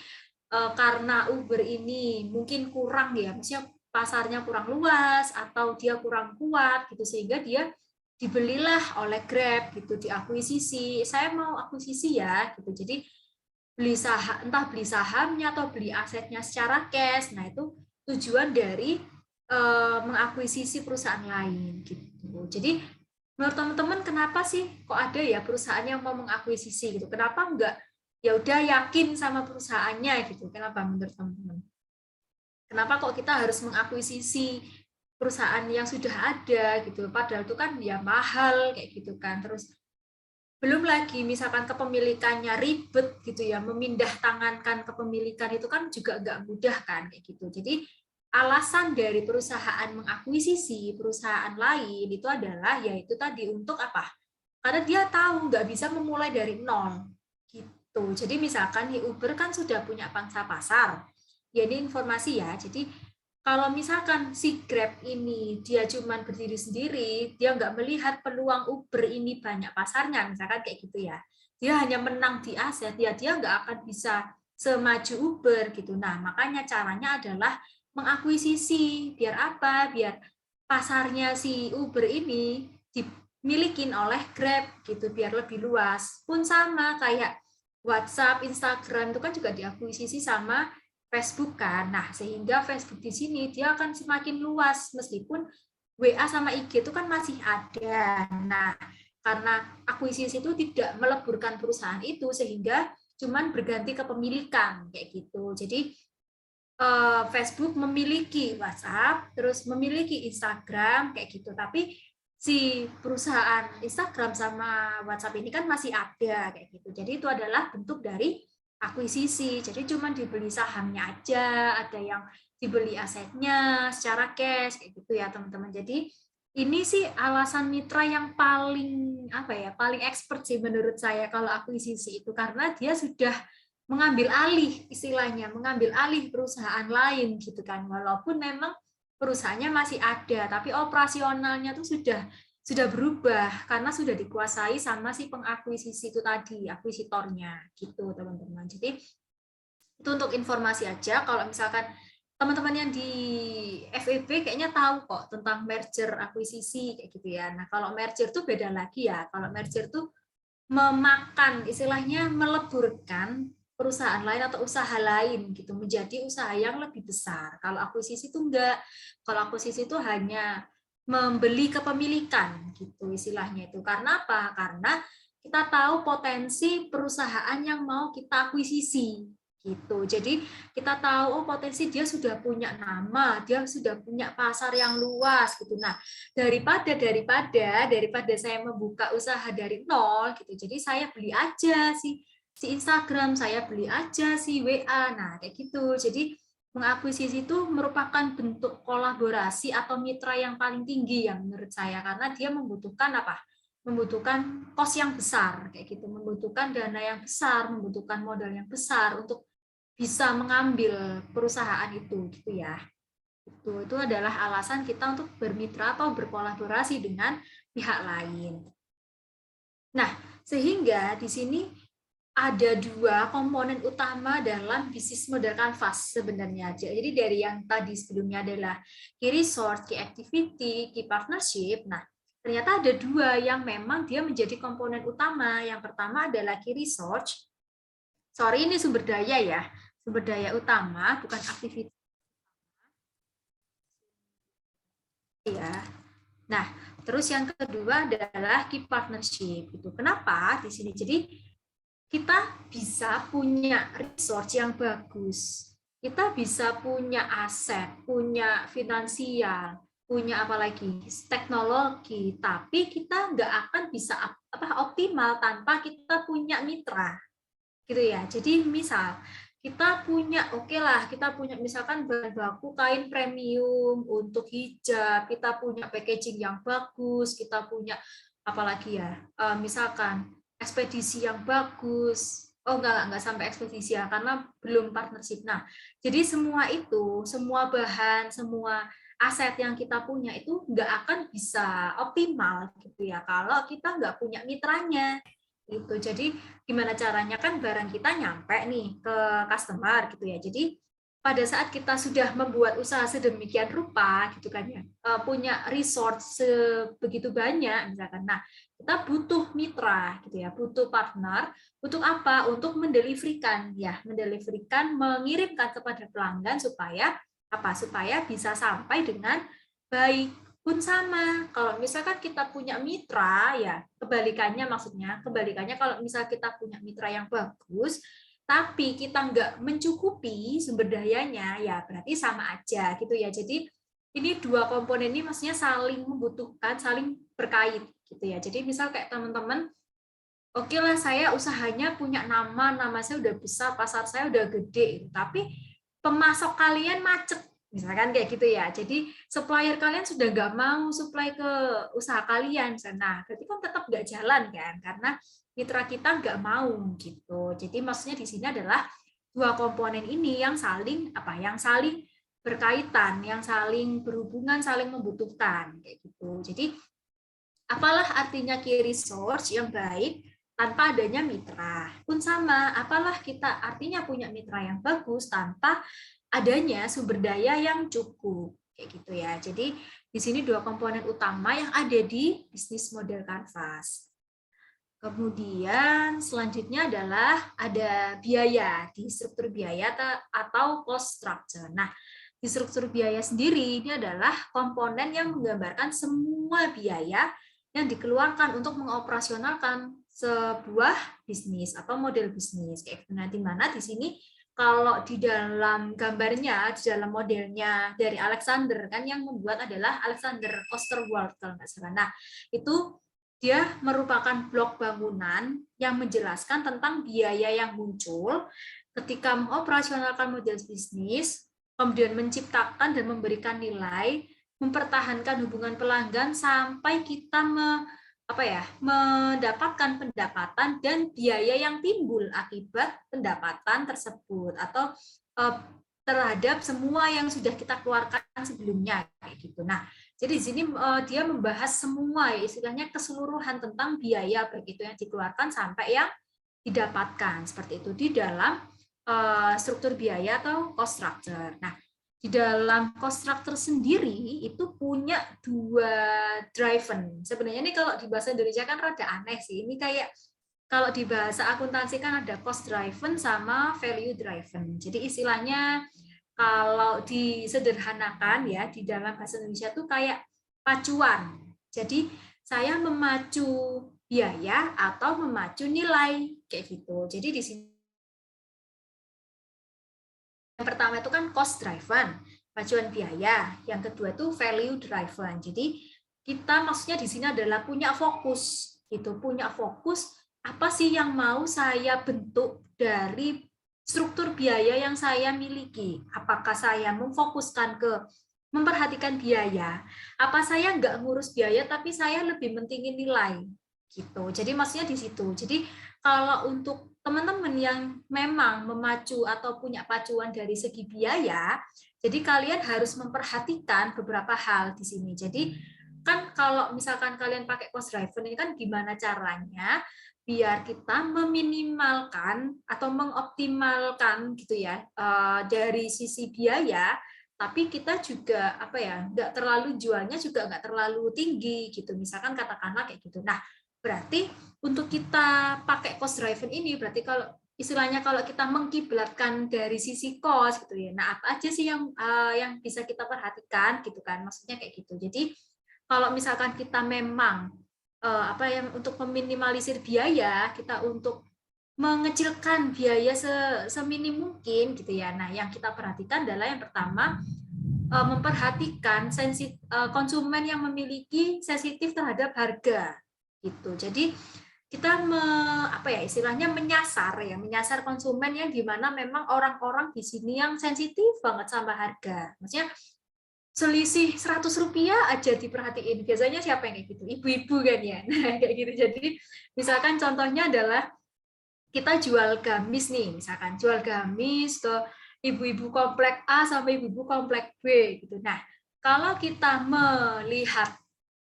karena Uber ini mungkin kurang ya, maksudnya pasarnya kurang luas atau dia kurang kuat gitu sehingga dia dibelilah oleh Grab gitu, diakuisisi. Saya mau akuisisi ya gitu. Jadi beli saham, entah beli sahamnya atau beli asetnya secara cash. Nah, itu tujuan dari mengakuisisi perusahaan lain gitu. Jadi menurut teman-teman kenapa sih kok ada ya perusahaan yang mau mengakuisisi gitu? Kenapa enggak ya udah yakin sama perusahaannya gitu? Kenapa menurut teman-teman? Kenapa kok kita harus mengakuisisi perusahaan yang sudah ada gitu? Padahal itu kan ya mahal kayak gitu kan. Terus belum lagi misalkan kepemilikannya ribet gitu ya, memindah tangankan kepemilikan itu kan juga nggak mudah kan kayak gitu. Jadi alasan dari perusahaan mengakuisisi perusahaan lain itu adalah yaitu tadi untuk apa? Karena dia tahu nggak bisa memulai dari nol gitu. Jadi misalkan di Uber kan sudah punya pangsa pasar. Ya ini informasi ya. Jadi kalau misalkan si Grab ini dia cuman berdiri sendiri, dia nggak melihat peluang Uber ini banyak pasarnya, misalkan kayak gitu ya. Dia hanya menang di aset, ya dia nggak akan bisa semaju Uber gitu. Nah, makanya caranya adalah mengakuisisi. Biar apa? Biar pasarnya si Uber ini dimilikin oleh Grab gitu, biar lebih luas. Pun sama kayak WhatsApp, Instagram itu kan juga diakuisisi sama Facebook kan. Nah, sehingga Facebook di sini dia akan semakin luas meskipun WA sama IG itu kan masih ada. Nah, karena akuisisi itu tidak meleburkan perusahaan itu sehingga cuman berganti kepemilikan kayak gitu. Jadi Facebook memiliki WhatsApp, terus memiliki Instagram kayak gitu. Tapi si perusahaan Instagram sama WhatsApp ini kan masih ada kayak gitu. Jadi itu adalah bentuk dari akuisisi. Jadi cuma dibeli sahamnya aja, ada yang dibeli asetnya secara cash kayak gitu ya teman-teman. Jadi ini sih alasan mitra yang paling apa ya, paling expert sih menurut saya kalau akuisisi itu karena dia sudah mengambil alih istilahnya, mengambil alih perusahaan lain gitu kan. Walaupun memang perusahaannya masih ada, tapi operasionalnya tuh sudah berubah karena sudah dikuasai sama si pengakuisisi itu tadi, akuisitornya gitu, teman-teman. Jadi itu untuk informasi aja kalau misalkan teman-teman yang di FEB kayaknya tahu kok tentang merger akuisisi kayak gitu ya. Nah, kalau merger tuh beda lagi ya. Kalau merger tuh memakan istilahnya meleburkan perusahaan lain atau usaha lain gitu menjadi usaha yang lebih besar. Kalau akuisisi itu enggak. Kalau akuisisi itu hanya membeli kepemilikan gitu istilahnya itu. Karena apa? Karena kita tahu potensi perusahaan yang mau kita akuisisi gitu. Jadi kita tahu oh potensi dia sudah punya nama, dia sudah punya pasar yang luas gitu. Nah, daripada saya membuka usaha dari nol gitu. Jadi saya beli aja si Instagram, saya beli aja si WA. Nah, kayak gitu. Jadi mengakuisisi itu merupakan bentuk kolaborasi atau mitra yang paling tinggi yang menurut saya karena dia membutuhkan apa? Membutuhkan kos yang besar kayak gitu, membutuhkan dana yang besar, membutuhkan modal yang besar untuk bisa mengambil perusahaan itu gitu ya. Itu adalah alasan kita untuk bermitra atau berkolaborasi dengan pihak lain. Nah, sehingga di sini ada dua komponen utama dalam bisnis model kanvas sebenarnya. Jadi dari yang tadi sebelumnya adalah key resource, key activity, key partnership. Nah, ternyata ada dua yang memang dia menjadi komponen utama. Yang pertama adalah key resource. Sorry, ini sumber daya ya. Sumber daya utama, bukan aktivitas. Ya. Nah, terus yang kedua adalah key partnership. Itu kenapa di sini? Jadi kita bisa punya resource yang bagus, kita bisa punya aset, punya finansial, punya apalagi teknologi, tapi kita nggak akan bisa optimal tanpa kita punya mitra, gitu ya. Jadi misal kita punya, oke lah, kita punya misalkan bahan baku kain premium untuk hijab, kita punya packaging yang bagus, kita punya apalagi ya, misalkan ekspedisi yang bagus. Oh enggak sampai ekspedisi ya, karena belum partnership. Nah, jadi semua itu, semua bahan, semua aset yang kita punya itu nggak akan bisa optimal gitu ya kalau kita nggak punya mitranya gitu. Jadi gimana caranya, kan barang kita nyampe nih ke customer gitu ya. Jadi pada saat kita sudah membuat usaha sedemikian rupa gitu kan ya, punya resource sebegitu banyak misalkan. Nah, kita butuh mitra gitu ya, butuh partner untuk apa? Untuk mendeliverkan ya, mendeliverkan, mengirimkan kepada pelanggan supaya apa? Supaya bisa sampai dengan baik. Pun sama, kalau misalkan kita punya mitra, ya kebalikannya maksudnya, kebalikannya kalau misal kita punya mitra yang bagus, tapi kita nggak mencukupi sumber dayanya, ya berarti sama aja gitu ya. Jadi ini dua komponen ini maksudnya saling membutuhkan, saling berkait gitu ya. Jadi misal kayak teman-teman, oke lah saya usahanya punya nama saya udah besar, pasar saya udah gede, tapi pemasok kalian macet, misalkan kayak gitu ya. Jadi supplier kalian sudah nggak mau supply ke usaha kalian. Nah, berarti kan tetap nggak jalan kan, karena mitra kita nggak mau gitu. Jadi maksudnya di sini adalah dua komponen ini yang saling yang saling berkaitan, yang saling berhubungan, saling membutuhkan kayak gitu. Jadi apalah artinya key resource yang baik tanpa adanya mitra? Pun sama, apalah kita artinya punya mitra yang bagus tanpa adanya sumber daya yang cukup. Kayak gitu ya. Jadi di sini dua komponen utama yang ada di bisnis model Canvas. Kemudian selanjutnya adalah ada biaya di struktur biaya atau cost structure. Nah, di struktur biaya sendiri ini adalah komponen yang menggambarkan semua biaya yang dikeluarkan untuk mengoperasionalkan sebuah bisnis atau model bisnis. Kayak gitu. Nah, di mana di sini kalau di dalam gambarnya, di dalam modelnya dari Alexander kan yang membuat adalah Alexander Osterwald kalau nggak salah. Nah, itu dia merupakan blok bangunan yang menjelaskan tentang biaya yang muncul ketika mengoperasionalkan model bisnis, kemudian menciptakan dan memberikan nilai, mempertahankan hubungan pelanggan sampai kita mendapatkan pendapatan dan biaya yang timbul akibat pendapatan tersebut atau terhadap semua yang sudah kita keluarkan sebelumnya kayak gitu. Nah, jadi di sini dia membahas semua ya, istilahnya keseluruhan tentang biaya baik itu yang dikeluarkan sampai yang didapatkan seperti itu di dalam struktur biaya atau cost structure. Nah, di dalam cost structure sendiri itu punya dua driven. Sebenarnya ini kalau di bahasa Indonesia kan rada aneh sih. Ini kayak kalau di bahasa akuntansi kan ada cost driven sama value driven. Jadi istilahnya kalau disederhanakan ya di dalam bahasa Indonesia tuh kayak pacuan. Jadi saya memacu biaya atau memacu nilai kayak gitu. Jadi di sini yang pertama itu kan cost driven, pacuan biaya. Yang kedua itu value driven. Jadi kita maksudnya di sini adalah punya fokus gitu, punya fokus apa sih yang mau saya bentuk dari struktur biaya yang saya miliki. Apakah saya memfokuskan ke memperhatikan biaya, apa saya nggak ngurus biaya tapi saya lebih mentingin nilai gitu. Jadi maksudnya di situ. Jadi kalau untuk teman-teman yang memang memacu atau punya pacuan dari segi biaya, jadi kalian harus memperhatikan beberapa hal di sini. Jadi kan kalau misalkan kalian pakai cost driven ini kan gimana caranya biar kita meminimalkan atau mengoptimalkan gitu ya dari sisi biaya, tapi kita juga nggak terlalu jualnya juga nggak terlalu tinggi gitu, misalkan katakanlah kayak gitu. Nah, berarti untuk kita pakai cost driven ini berarti kalau istilahnya kalau kita mengkiblatkan dari sisi cost gitu ya, nah apa aja sih yang bisa kita perhatikan gitu kan, maksudnya kayak gitu. Jadi kalau misalkan kita memang yang untuk meminimalisir biaya, kita untuk mengecilkan biaya seminim mungkin gitu ya. Nah, yang kita perhatikan adalah yang pertama memperhatikan konsumen yang memiliki sensitif terhadap harga gitu. Jadi kita apa ya istilahnya menyasar konsumen yang dimana memang orang-orang di sini yang sensitif banget sama harga. Maksudnya selisih Rp100 aja diperhatiin. Biasanya siapa yang kayak gitu? Ibu-ibu kan ya. Nah, kayak gitu. Jadi misalkan contohnya adalah kita jual gamis nih, misalkan jual gamis ke ibu-ibu komplek A sampai ibu-ibu komplek B gitu. Nah, kalau kita melihat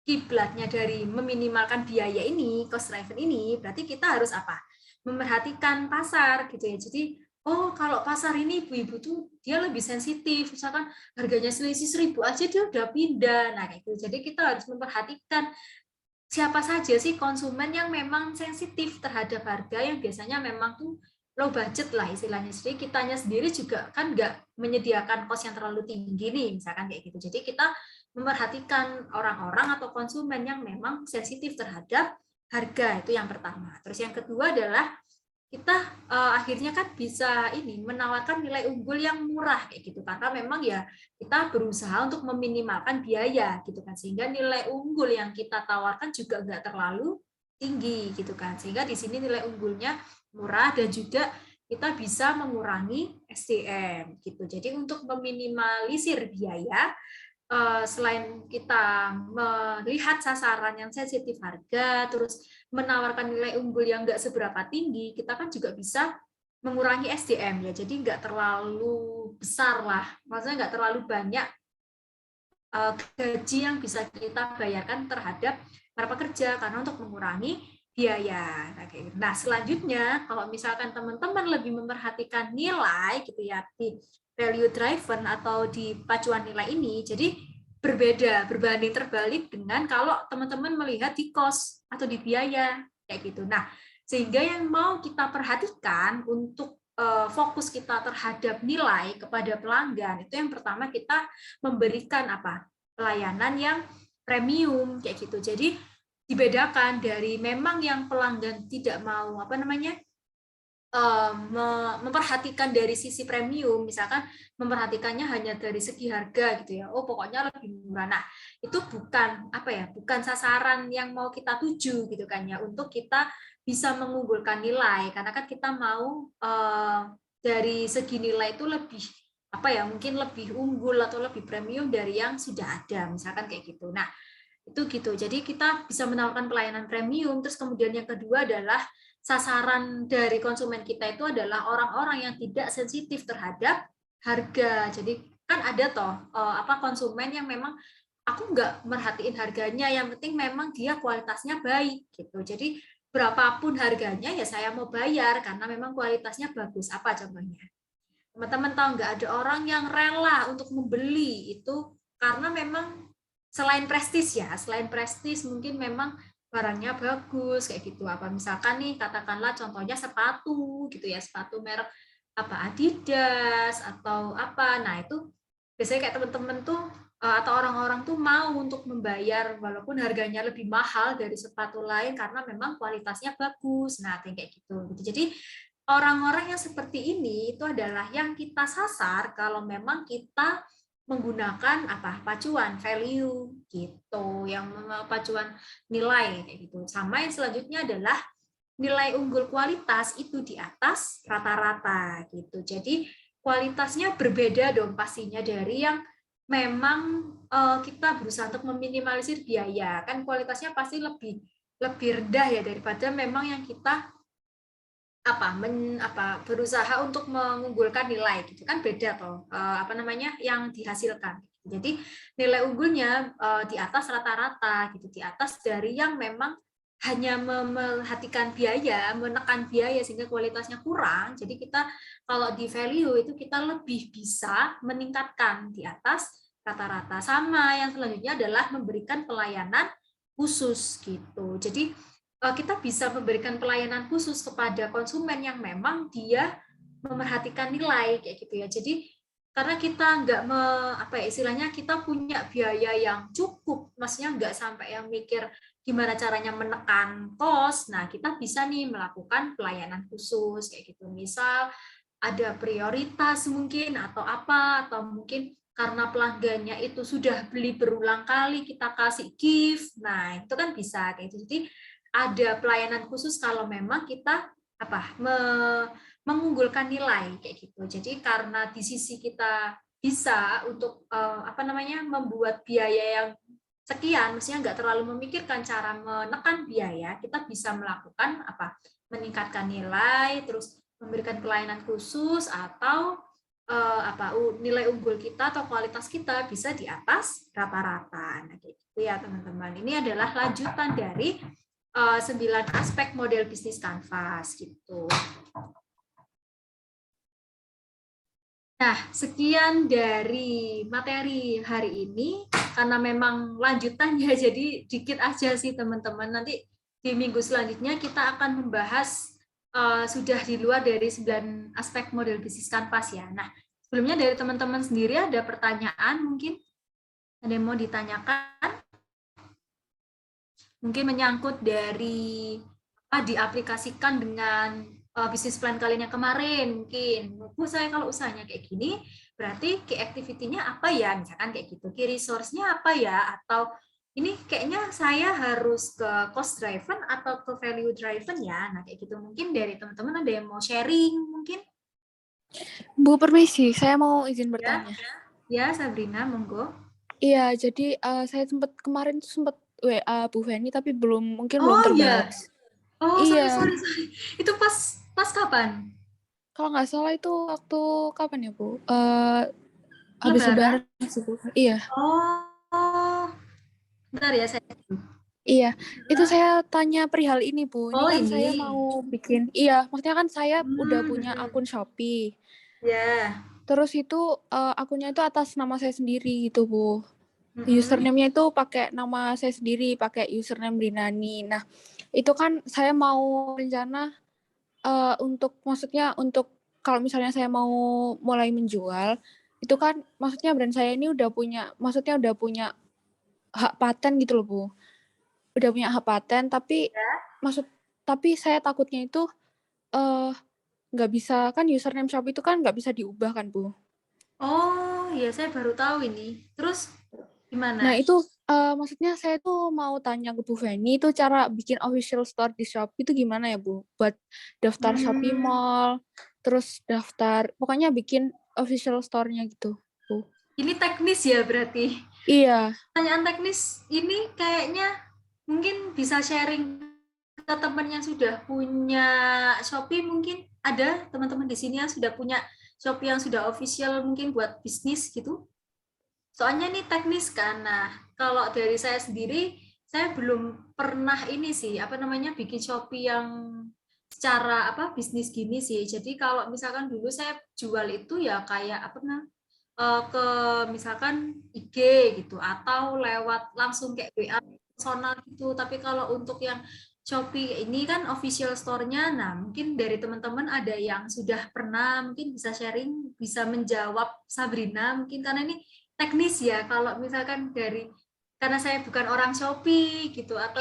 kiblatnya dari meminimalkan biaya ini, cost driven ini, berarti kita harus apa? Memerhatikan pasar gitu ya. Jadi, oh kalau pasar ini ibu-ibu tuh dia lebih sensitif, misalkan harganya selisih 1.000 aja dia udah pindah. Nah, kayak gitu. Jadi kita harus memperhatikan siapa saja sih konsumen yang memang sensitif terhadap harga yang biasanya memang tuh low budget lah istilahnya. Jadi kitanya sendiri juga kan nggak menyediakan kos yang terlalu tinggi nih, misalkan kayak gitu. Jadi kita memperhatikan orang-orang atau konsumen yang memang sensitif terhadap harga, itu yang pertama. Terus yang kedua adalah kita akhirnya kan bisa ini menawarkan nilai unggul yang murah kayak gitu, karena memang ya kita berusaha untuk meminimalkan biaya gitu kan, sehingga nilai unggul yang kita tawarkan juga nggak terlalu tinggi gitu kan, sehingga di sini nilai unggulnya murah dan juga kita bisa mengurangi SDM gitu. Jadi untuk meminimalisir biaya, selain kita melihat sasaran yang sensitif harga, terus menawarkan nilai unggul yang nggak seberapa tinggi, kita kan juga bisa mengurangi SDM ya, jadi nggak terlalu besar lah, maksudnya nggak terlalu banyak gaji yang bisa kita bayarkan terhadap para pekerja, karena untuk mengurangi biaya. Nah, selanjutnya kalau misalkan teman-teman lebih memperhatikan nilai gitu ya di value driven atau di pacuan nilai ini, jadi berbeda, berbanding terbalik dengan kalau teman-teman melihat di cost atau di biaya kayak gitu. Nah, sehingga yang mau kita perhatikan untuk fokus kita terhadap nilai kepada pelanggan itu yang pertama kita memberikan apa? Pelayanan yang premium kayak gitu. Jadi dibedakan dari memang yang pelanggan tidak mau apa namanya memperhatikan dari sisi premium, misalkan memperhatikannya hanya dari segi harga gitu ya, oh pokoknya lebih murah. Nah itu bukan apa ya, bukan sasaran yang mau kita tuju gitu kan ya, untuk kita bisa mengunggulkan nilai, karena kan kita mau dari segi nilai itu lebih apa ya, mungkin lebih unggul atau lebih premium dari yang sudah ada, misalkan kayak gitu. Nah itu gitu, jadi kita bisa menawarkan pelayanan premium. Terus kemudian yang kedua adalah sasaran dari konsumen kita itu adalah orang-orang yang tidak sensitif terhadap harga. Jadi kan ada toh apa konsumen yang memang aku nggak merhatiin harganya, yang penting memang dia kualitasnya baik gitu. Jadi berapapun harganya ya saya mau bayar karena memang kualitasnya bagus. Apa contohnya? Teman-teman tahu nggak, ada orang yang rela untuk membeli itu karena memang selain prestis mungkin memang barangnya bagus kayak gitu. Apa misalkan nih katakanlah contohnya sepatu gitu ya, sepatu merek apa Adidas atau apa. Nah, itu biasanya kayak teman-teman tuh atau orang-orang tuh mau untuk membayar walaupun harganya lebih mahal dari sepatu lain karena memang kualitasnya bagus. Nah, kayak gitu. Jadi orang-orang yang seperti ini itu adalah yang kita sasar kalau memang kita menggunakan apa pacuan value gitu, yang pacuan nilai kayak gitu. Sama yang selanjutnya adalah nilai unggul kualitas itu di atas rata-rata gitu. Jadi kualitasnya berbeda dong pastinya dari yang memang kita berusaha untuk meminimalisir biaya, kan kualitasnya pasti lebih rendah ya daripada memang yang kita berusaha untuk mengunggulkan nilai gitu kan, beda toh apa namanya yang dihasilkan. Jadi nilai unggulnya di atas rata-rata gitu, di atas dari yang memang hanya memerhatikan biaya, menekan biaya sehingga kualitasnya kurang. Jadi kita kalau di value itu kita lebih bisa meningkatkan di atas rata-rata. Sama yang selanjutnya adalah memberikan pelayanan khusus gitu. Jadi kita bisa memberikan pelayanan khusus kepada konsumen yang memang dia memerhatikan nilai kayak gitu ya. Jadi karena kita nggak apa ya istilahnya kita punya biaya yang cukup, maksudnya nggak sampai yang mikir gimana caranya menekan kos. Nah, kita bisa nih melakukan pelayanan khusus kayak gitu. Misal ada prioritas mungkin atau apa, atau mungkin karena pelanggannya itu sudah beli berulang kali kita kasih gift. Nah, itu kan bisa kayak gitu. Jadi ada pelayanan khusus kalau memang kita apa mengunggulkan nilai kayak gitu. Jadi karena di sisi kita bisa untuk apa namanya membuat biaya yang sekian, mestinya nggak terlalu memikirkan cara menekan biaya, kita bisa melakukan apa meningkatkan nilai, terus memberikan pelayanan khusus atau apa nilai unggul kita atau kualitas kita bisa di atas rata-rata. Nah, gitu ya teman-teman. Ini adalah lanjutan dari 9 aspek model bisnis kanvas gitu. Nah, sekian dari materi hari ini. Karena memang lanjutannya, jadi dikit aja sih teman-teman. Nanti di minggu selanjutnya kita akan membahas sudah di luar dari 9 aspek model bisnis kanvas ya. Nah, sebelumnya dari teman-teman sendiri ada pertanyaan mungkin? Ada yang mau ditanyakan? Mungkin menyangkut dari diaplikasikan dengan bisnis plan kalian yang kemarin mungkin. Bu, saya kalau usahanya kayak gini, berarti key activity-nya apa ya? Misalkan kayak gitu. Key resource-nya apa ya? Atau ini kayaknya saya harus ke cost driven atau ke value driven ya? Nah, kayak gitu. Mungkin dari teman-teman ada yang mau sharing mungkin? Bu, permisi, saya mau izin bertanya. Ya, Sabrina, monggo. Iya, jadi saya kemarin sempat WA Bu Feni tapi belum terbalas. Oh, iya. sorry. Itu pas kapan? Kalau nggak salah itu waktu kapan ya, Bu? Habis Lebaran? Iya. Oh, bentar ya saya. Iya, itu saya tanya perihal ini, Bu. Ini kan ini. saya mau bikin, maksudnya kan saya udah punya akun Shopee. Ya. Terus itu akunnya itu atas nama saya sendiri gitu, Bu. Username-nya itu pakai nama saya sendiri, pakai username Rinani. Nah, itu kan saya mau rencana maksudnya untuk kalau misalnya saya mau mulai menjual, itu kan maksudnya brand saya ini udah punya hak paten gitu loh, Bu. Udah punya hak paten, tapi tapi saya takutnya itu nggak bisa, kan username Shopee itu kan nggak bisa diubah kan, Bu. Oh, ya saya baru tahu ini. Terus gimana? Nah, itu maksudnya saya tuh mau tanya ke Bu Feni, itu cara bikin official store di Shopee itu gimana ya, Bu? Buat daftar Shopee Mall, terus pokoknya bikin official store-nya gitu, Bu. Ini teknis ya berarti? Iya. Pertanyaan teknis ini kayaknya mungkin bisa sharing ke teman yang sudah punya Shopee, mungkin ada teman-teman di sini yang sudah punya Shopee yang sudah official mungkin buat bisnis gitu. Soalnya ini teknis kan. Nah, kalau dari saya sendiri, saya belum pernah ini sih, apa namanya, bikin Shopee yang secara bisnis gini sih. Jadi kalau misalkan dulu saya jual itu ya kayak ke misalkan IG gitu atau lewat langsung kayak WA personal gitu. Tapi kalau untuk yang Shopee ini kan official store-nya, nah mungkin dari teman-teman ada yang sudah pernah mungkin bisa sharing, bisa menjawab Sabrina mungkin karena ini teknis ya. Kalau misalkan karena saya bukan orang Shopee gitu atau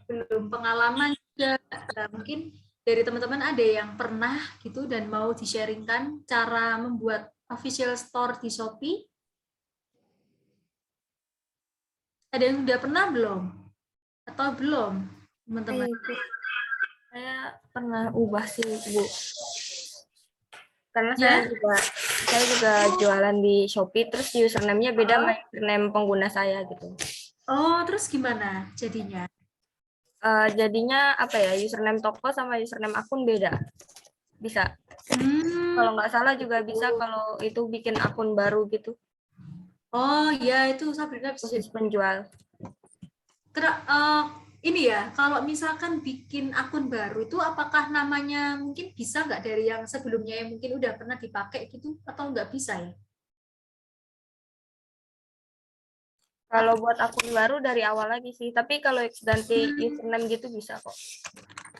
belum pengalaman juga, mungkin dari teman-teman ada yang pernah gitu dan mau di-sharingkan cara membuat official store di Shopee? Ada yang udah pernah belum? Atau belum, teman-teman? Saya pernah ubah sih, Bu. Karena saya juga jualan di Shopee, terus username-nya beda sama username pengguna saya gitu. Oh, terus gimana jadinya? Jadinya apa ya, username toko sama username akun beda. Bisa. Kalau nggak salah juga bisa kalau itu bikin akun baru gitu. Oh ya, itu Sabrina bisa jadi penjual. Ini ya, kalau misalkan bikin akun baru itu apakah namanya mungkin bisa nggak dari yang sebelumnya yang mungkin udah pernah dipakai gitu atau nggak bisa ya? Kalau buat akun baru dari awal lagi sih, tapi kalau ganti username gitu bisa kok.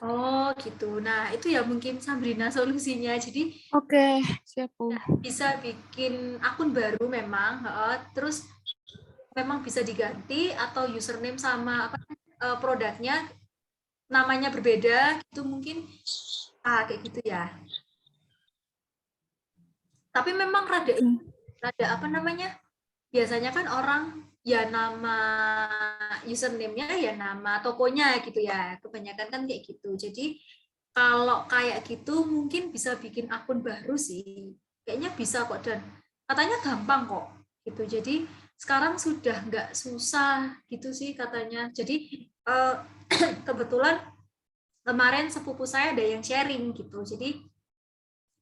Oh gitu. Nah itu ya mungkin Sabrina solusinya. Jadi Oke, siap Bu. bisa bikin akun baru memang, terus memang bisa diganti atau username sama apa produknya namanya berbeda gitu mungkin kayak gitu ya. Tapi memang rada apa namanya? Biasanya kan orang ya nama username-nya ya nama tokonya gitu ya. Kebanyakan kan kayak gitu. Jadi kalau kayak gitu mungkin bisa bikin akun baru sih. Kayaknya bisa kok dan katanya gampang kok gitu. Jadi sekarang sudah nggak susah gitu sih katanya. Jadi kebetulan kemarin sepupu saya ada yang sharing gitu. Jadi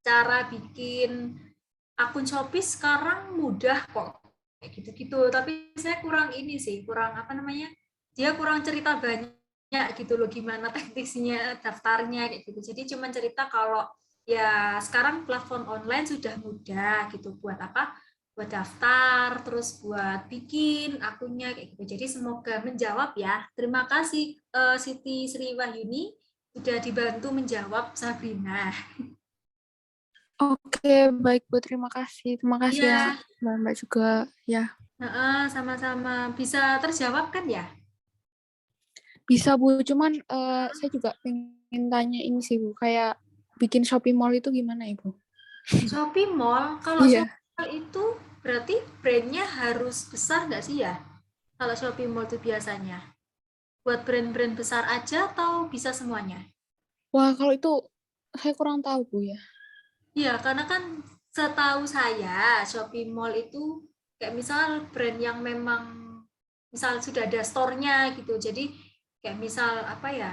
cara bikin akun Shopee sekarang mudah kok kayak gitu-gitu. Tapi saya kurang ini sih, kurang apa namanya? Dia kurang cerita banyak gitu loh gimana teknisnya daftarnya kayak gitu. Jadi cuma cerita kalau ya sekarang platform online sudah mudah gitu buat apa? Buat daftar, terus buat bikin akunnya kayak gitu. Jadi semoga menjawab ya. Terima kasih Siti Sri Wahyuni sudah dibantu menjawab Sabrina. Oke, baik Bu, terima kasih. Terima kasih ya Iya, Mbak juga. Ya, sama-sama. Bisa terjawab kan ya? bisa Bu. Cuman saya juga pengen tanya ini sih Bu, kayak bikin Shopee Mall itu gimana ya Bu? Shopee Mall, kalau Iya. Shopee Mall itu berarti brandnya harus besar nggak sih ya? Kalau Shopee Mall itu biasanya. Buat brand-brand besar aja atau bisa semuanya? Wah, kalau itu saya kurang tahu Bu ya. Iya, karena kan setahu saya Shopee Mall itu kayak misal brand yang memang misal sudah ada store-nya gitu. Jadi kayak misal apa ya?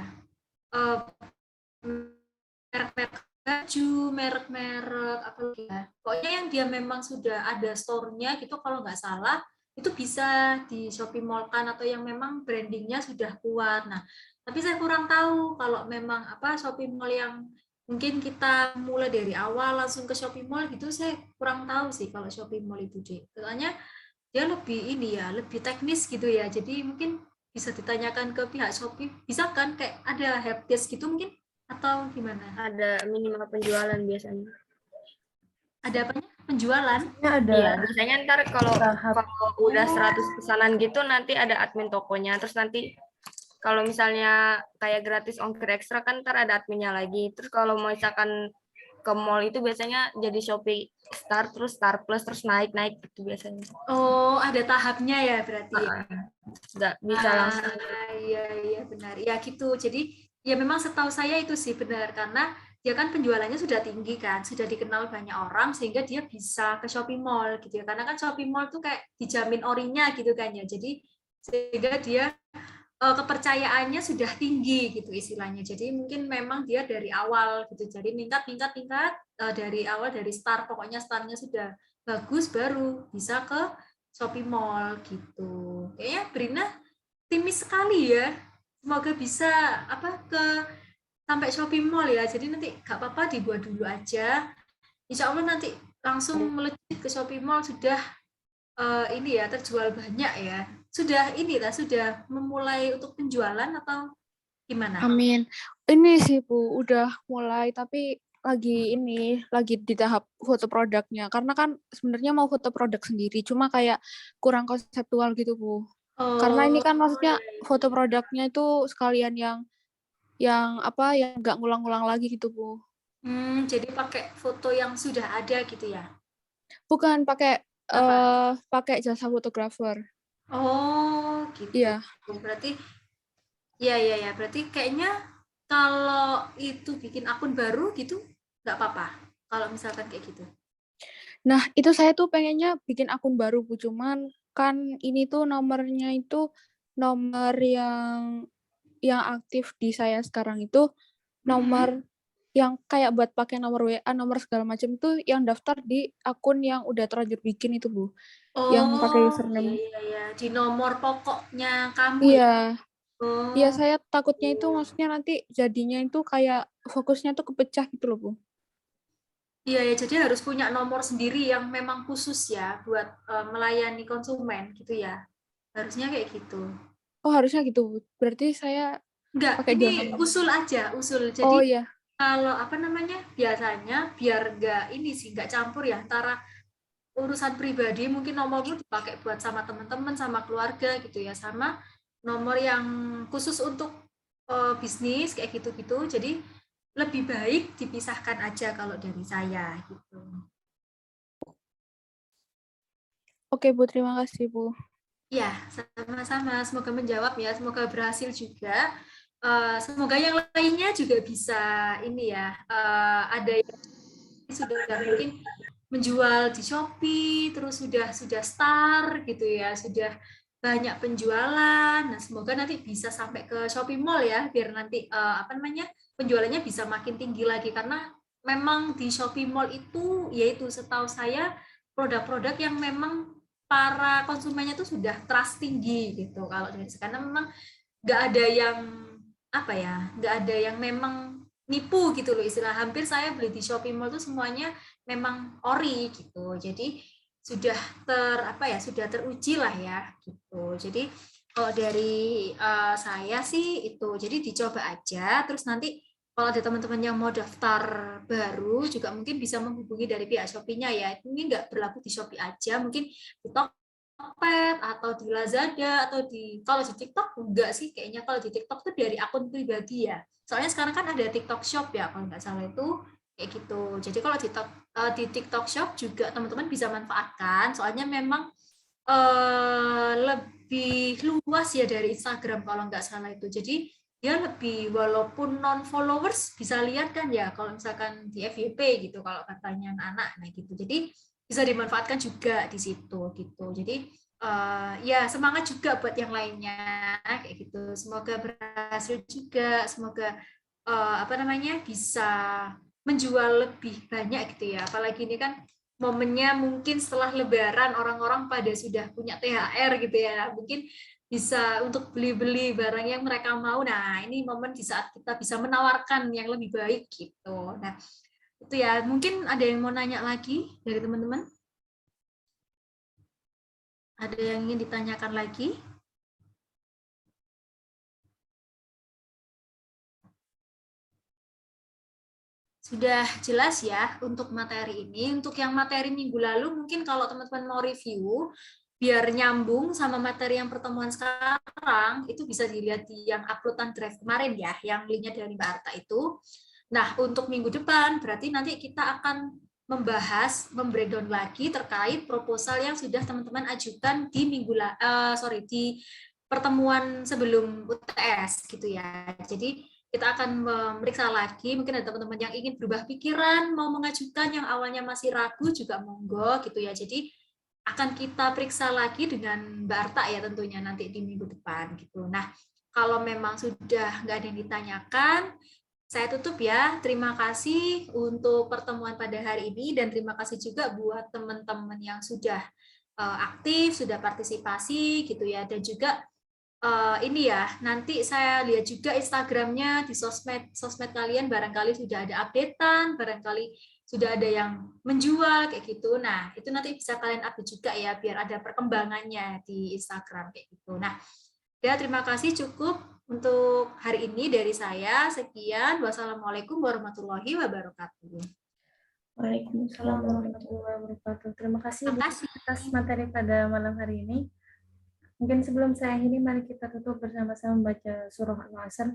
eh, merek-merek baju, merek-merek apa ya. Pokoknya yang dia memang sudah ada store-nya gitu kalau nggak salah itu bisa di Shopee Mall kan atau yang memang brandingnya sudah kuat. Nah, tapi saya kurang tahu kalau memang apa Shopee Mall yang mungkin kita mulai dari awal langsung ke Shopee Mall gitu saya kurang tahu sih kalau Shopee Mall itu deh. Soalnya dia lebih ini ya, lebih teknis gitu ya. Jadi mungkin bisa ditanyakan ke pihak Shopee, bisa kan kayak ada helpdesk gitu mungkin atau gimana? Ada minimal penjualan biasanya. Ada apa? Penjualan? Ada Iya, biasanya ntar kalau tahap. udah 100 pesanan gitu nanti ada admin tokonya. Terus nanti kalau misalnya kayak gratis ongkir ekstra kan ntar ada adminnya lagi. Terus kalau mau misalkan ke mall itu biasanya jadi Shopee Star, terus Star Plus, terus naik-naik gitu biasanya. Oh, ada tahapnya ya berarti. Nggak bisa langsung. Iya, iya benar. Ya gitu. Jadi ya memang setahu saya itu sih benar karena dia kan penjualannya sudah tinggi kan, sudah dikenal banyak orang sehingga dia bisa ke Shopee Mall gitu ya. Karena kan Shopee Mall tuh kayak dijamin orinya gitu kan ya. Jadi sehingga dia kepercayaannya sudah tinggi gitu istilahnya. Jadi mungkin memang dia dari awal gitu. Jadi tingkat dari awal dari start pokoknya startnya sudah bagus baru bisa ke Shopee Mall gitu. Kayaknya Brina timis sekali ya. Semoga bisa apa ke sampai Shopee Mall ya. Jadi nanti nggak apa-apa dibuat dulu aja. Insya Allah nanti langsung melejit ke Shopee Mall sudah ini ya terjual banyak ya. Sudah ini lah sudah memulai untuk penjualan atau gimana? Amin. Ini sih Bu, udah mulai tapi lagi di tahap foto produknya. Karena kan sebenarnya mau foto produk sendiri, cuma kayak kurang konseptual gitu Bu. Karena ini Oh, kan maksudnya iya, foto produknya itu sekalian yang apa yang nggak ngulang-ngulang lagi gitu Bu. jadi pakai foto yang sudah ada gitu ya? Bukan pakai Apa? pakai jasa fotografer. Oh, gitu. Iya. Berarti ya ya ya, berarti kayaknya kalau itu bikin akun baru gitu nggak apa-apa. Kalau misalkan kayak gitu. Nah, itu saya tuh pengennya bikin akun baru Bu, cuman kan ini tuh nomornya itu nomor yang aktif di saya sekarang itu nomor yang kayak buat pakai nomor WA, nomor segala macam itu yang daftar di akun yang udah terlanjur bikin itu, Bu. Yang pakai Oh, iya username. iya ya, di nomor pokoknya kamu ya. Iya. Iya, Oh, saya takutnya itu gitu. maksudnya nanti jadinya itu kayak fokusnya tuh kepecah gitu loh, Bu. Iya ya, jadi harus punya nomor sendiri yang memang khusus ya buat melayani konsumen gitu ya. Harusnya kayak gitu. Oh, harusnya gitu, Bu. Berarti saya Enggak, Pakai ini jam. usul aja, usul. Jadi Oh iya. kalau apa namanya, biasanya biar enggak ini sih, enggak campur ya antara urusan pribadi, mungkin nomormu dipakai buat sama teman-teman, sama keluarga gitu ya, sama nomor yang khusus untuk bisnis kayak gitu-gitu. Jadi lebih baik dipisahkan aja kalau dari saya gitu. Oke Bu, terima kasih Bu. Ya, sama-sama. Semoga menjawab ya. Semoga berhasil juga. Semoga yang lainnya juga bisa ini ya. Ada yang sudah mungkin menjual di Shopee, terus sudah start gitu ya, sudah banyak penjualan. Nah, semoga nanti bisa sampai ke Shopee Mall ya, biar nanti apa namanya, penjualannya bisa makin tinggi lagi, karena memang di Shopee Mall itu yaitu setahu saya produk-produk yang memang para konsumennya tuh sudah trust tinggi gitu. Kalau dari karena memang nggak ada yang apa ya, nggak ada yang memang nipu gitu loh, istilah hampir saya beli di Shopee Mall tuh semuanya memang ori gitu. Jadi sudah sudah teruji lah ya gitu. Jadi kalau dari saya sih itu, jadi dicoba aja, terus nanti kalau ada teman-teman yang mau daftar baru juga mungkin bisa menghubungi dari pihak Shopee-nya ya. Ini nggak berlaku di Shopee aja, mungkin di Tokped atau di Lazada atau kalau di TikTok enggak sih kayaknya. Kalau di TikTok tuh dari akun pribadi ya. Soalnya sekarang kan ada TikTok Shop ya kalau nggak salah itu kayak gitu. Jadi kalau di TikTok Shop juga teman-teman bisa manfaatkan. Soalnya memang lebih luas ya dari Instagram kalau nggak salah itu. Jadi dia lebih, walaupun non followers bisa lihat kan ya kalau misalkan di FYP gitu kalau katanya anak-anak, nah gitu. Jadi bisa dimanfaatkan juga di situ gitu. Jadi ya semangat juga buat yang lainnya kayak gitu. Semoga berhasil juga, semoga apa namanya bisa menjual lebih banyak gitu ya. Apalagi ini kan momennya mungkin setelah Lebaran, orang-orang pada sudah punya THR gitu ya. Mungkin bisa untuk beli-beli barang yang mereka mau. Nah, ini momen di saat kita bisa menawarkan yang lebih baik gitu. Nah, itu ya. Mungkin ada yang mau nanya lagi dari teman-teman? Ada yang ingin ditanyakan lagi? Sudah jelas ya untuk materi ini. Untuk yang materi minggu lalu, mungkin kalau teman-teman mau review, biar nyambung sama materi yang pertemuan sekarang, itu bisa dilihat di yang uploadan drive kemarin ya, yang linknya dari Mbak Arta itu. Nah, untuk minggu depan, berarti nanti kita akan membahas, membreakdown lagi terkait proposal yang sudah teman-teman ajukan di di pertemuan sebelum UTS gitu ya. Jadi kita akan memeriksa lagi, mungkin ada teman-teman yang ingin berubah pikiran, mau mengajukan yang awalnya masih ragu juga monggo gitu ya. Jadi akan kita periksa lagi dengan Mbak Arta ya tentunya nanti di minggu depan gitu. Nah, kalau memang sudah nggak ada yang ditanyakan, saya tutup ya. Terima kasih untuk pertemuan pada hari ini dan terima kasih juga buat teman-teman yang sudah aktif, sudah partisipasi gitu ya, dan juga ini ya, nanti saya lihat juga Instagramnya di sosmed kalian, barangkali sudah ada updatean, barangkali sudah ada yang menjual kayak gitu. Nah, itu nanti bisa kalian update juga ya, biar ada perkembangannya di Instagram kayak gitu. Nah, ya terima kasih, cukup untuk hari ini dari saya. Sekian, wassalamualaikum warahmatullahi wabarakatuh. Waalaikumsalam warahmatullahi wabarakatuh. Terima kasih Terima kasih. atas materi pada malam hari ini. Mungkin sebelum saya akhiri, mari kita tutup bersama-sama membaca surah Al-Asr.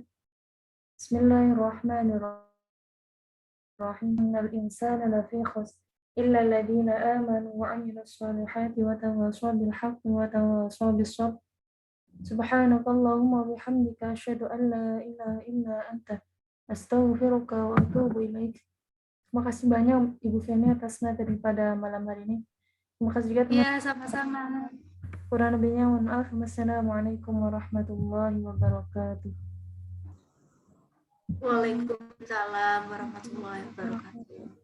Bismillahirrahmanirrahim. Innal insana lafi khusr illa alladziina aamanu wa 'amilus shalihati wa tawassaw bil haqqi wa tawassaw bis sabr. Subhanakallahumma wa bihamdika asyhadu an la ilaha illa anta astaghfiruka wa atubu ilaik. Terima kasih banyak Ibu Feni atas materi pada malam hari ini. Terima kasih juga teman-teman. Ya, sama-sama. Kurang lebihnya mohon maaf. Wassalamualaikum warahmatullahi wabarakatuh. Waalaikumsalam warahmatullahi wabarakatuh.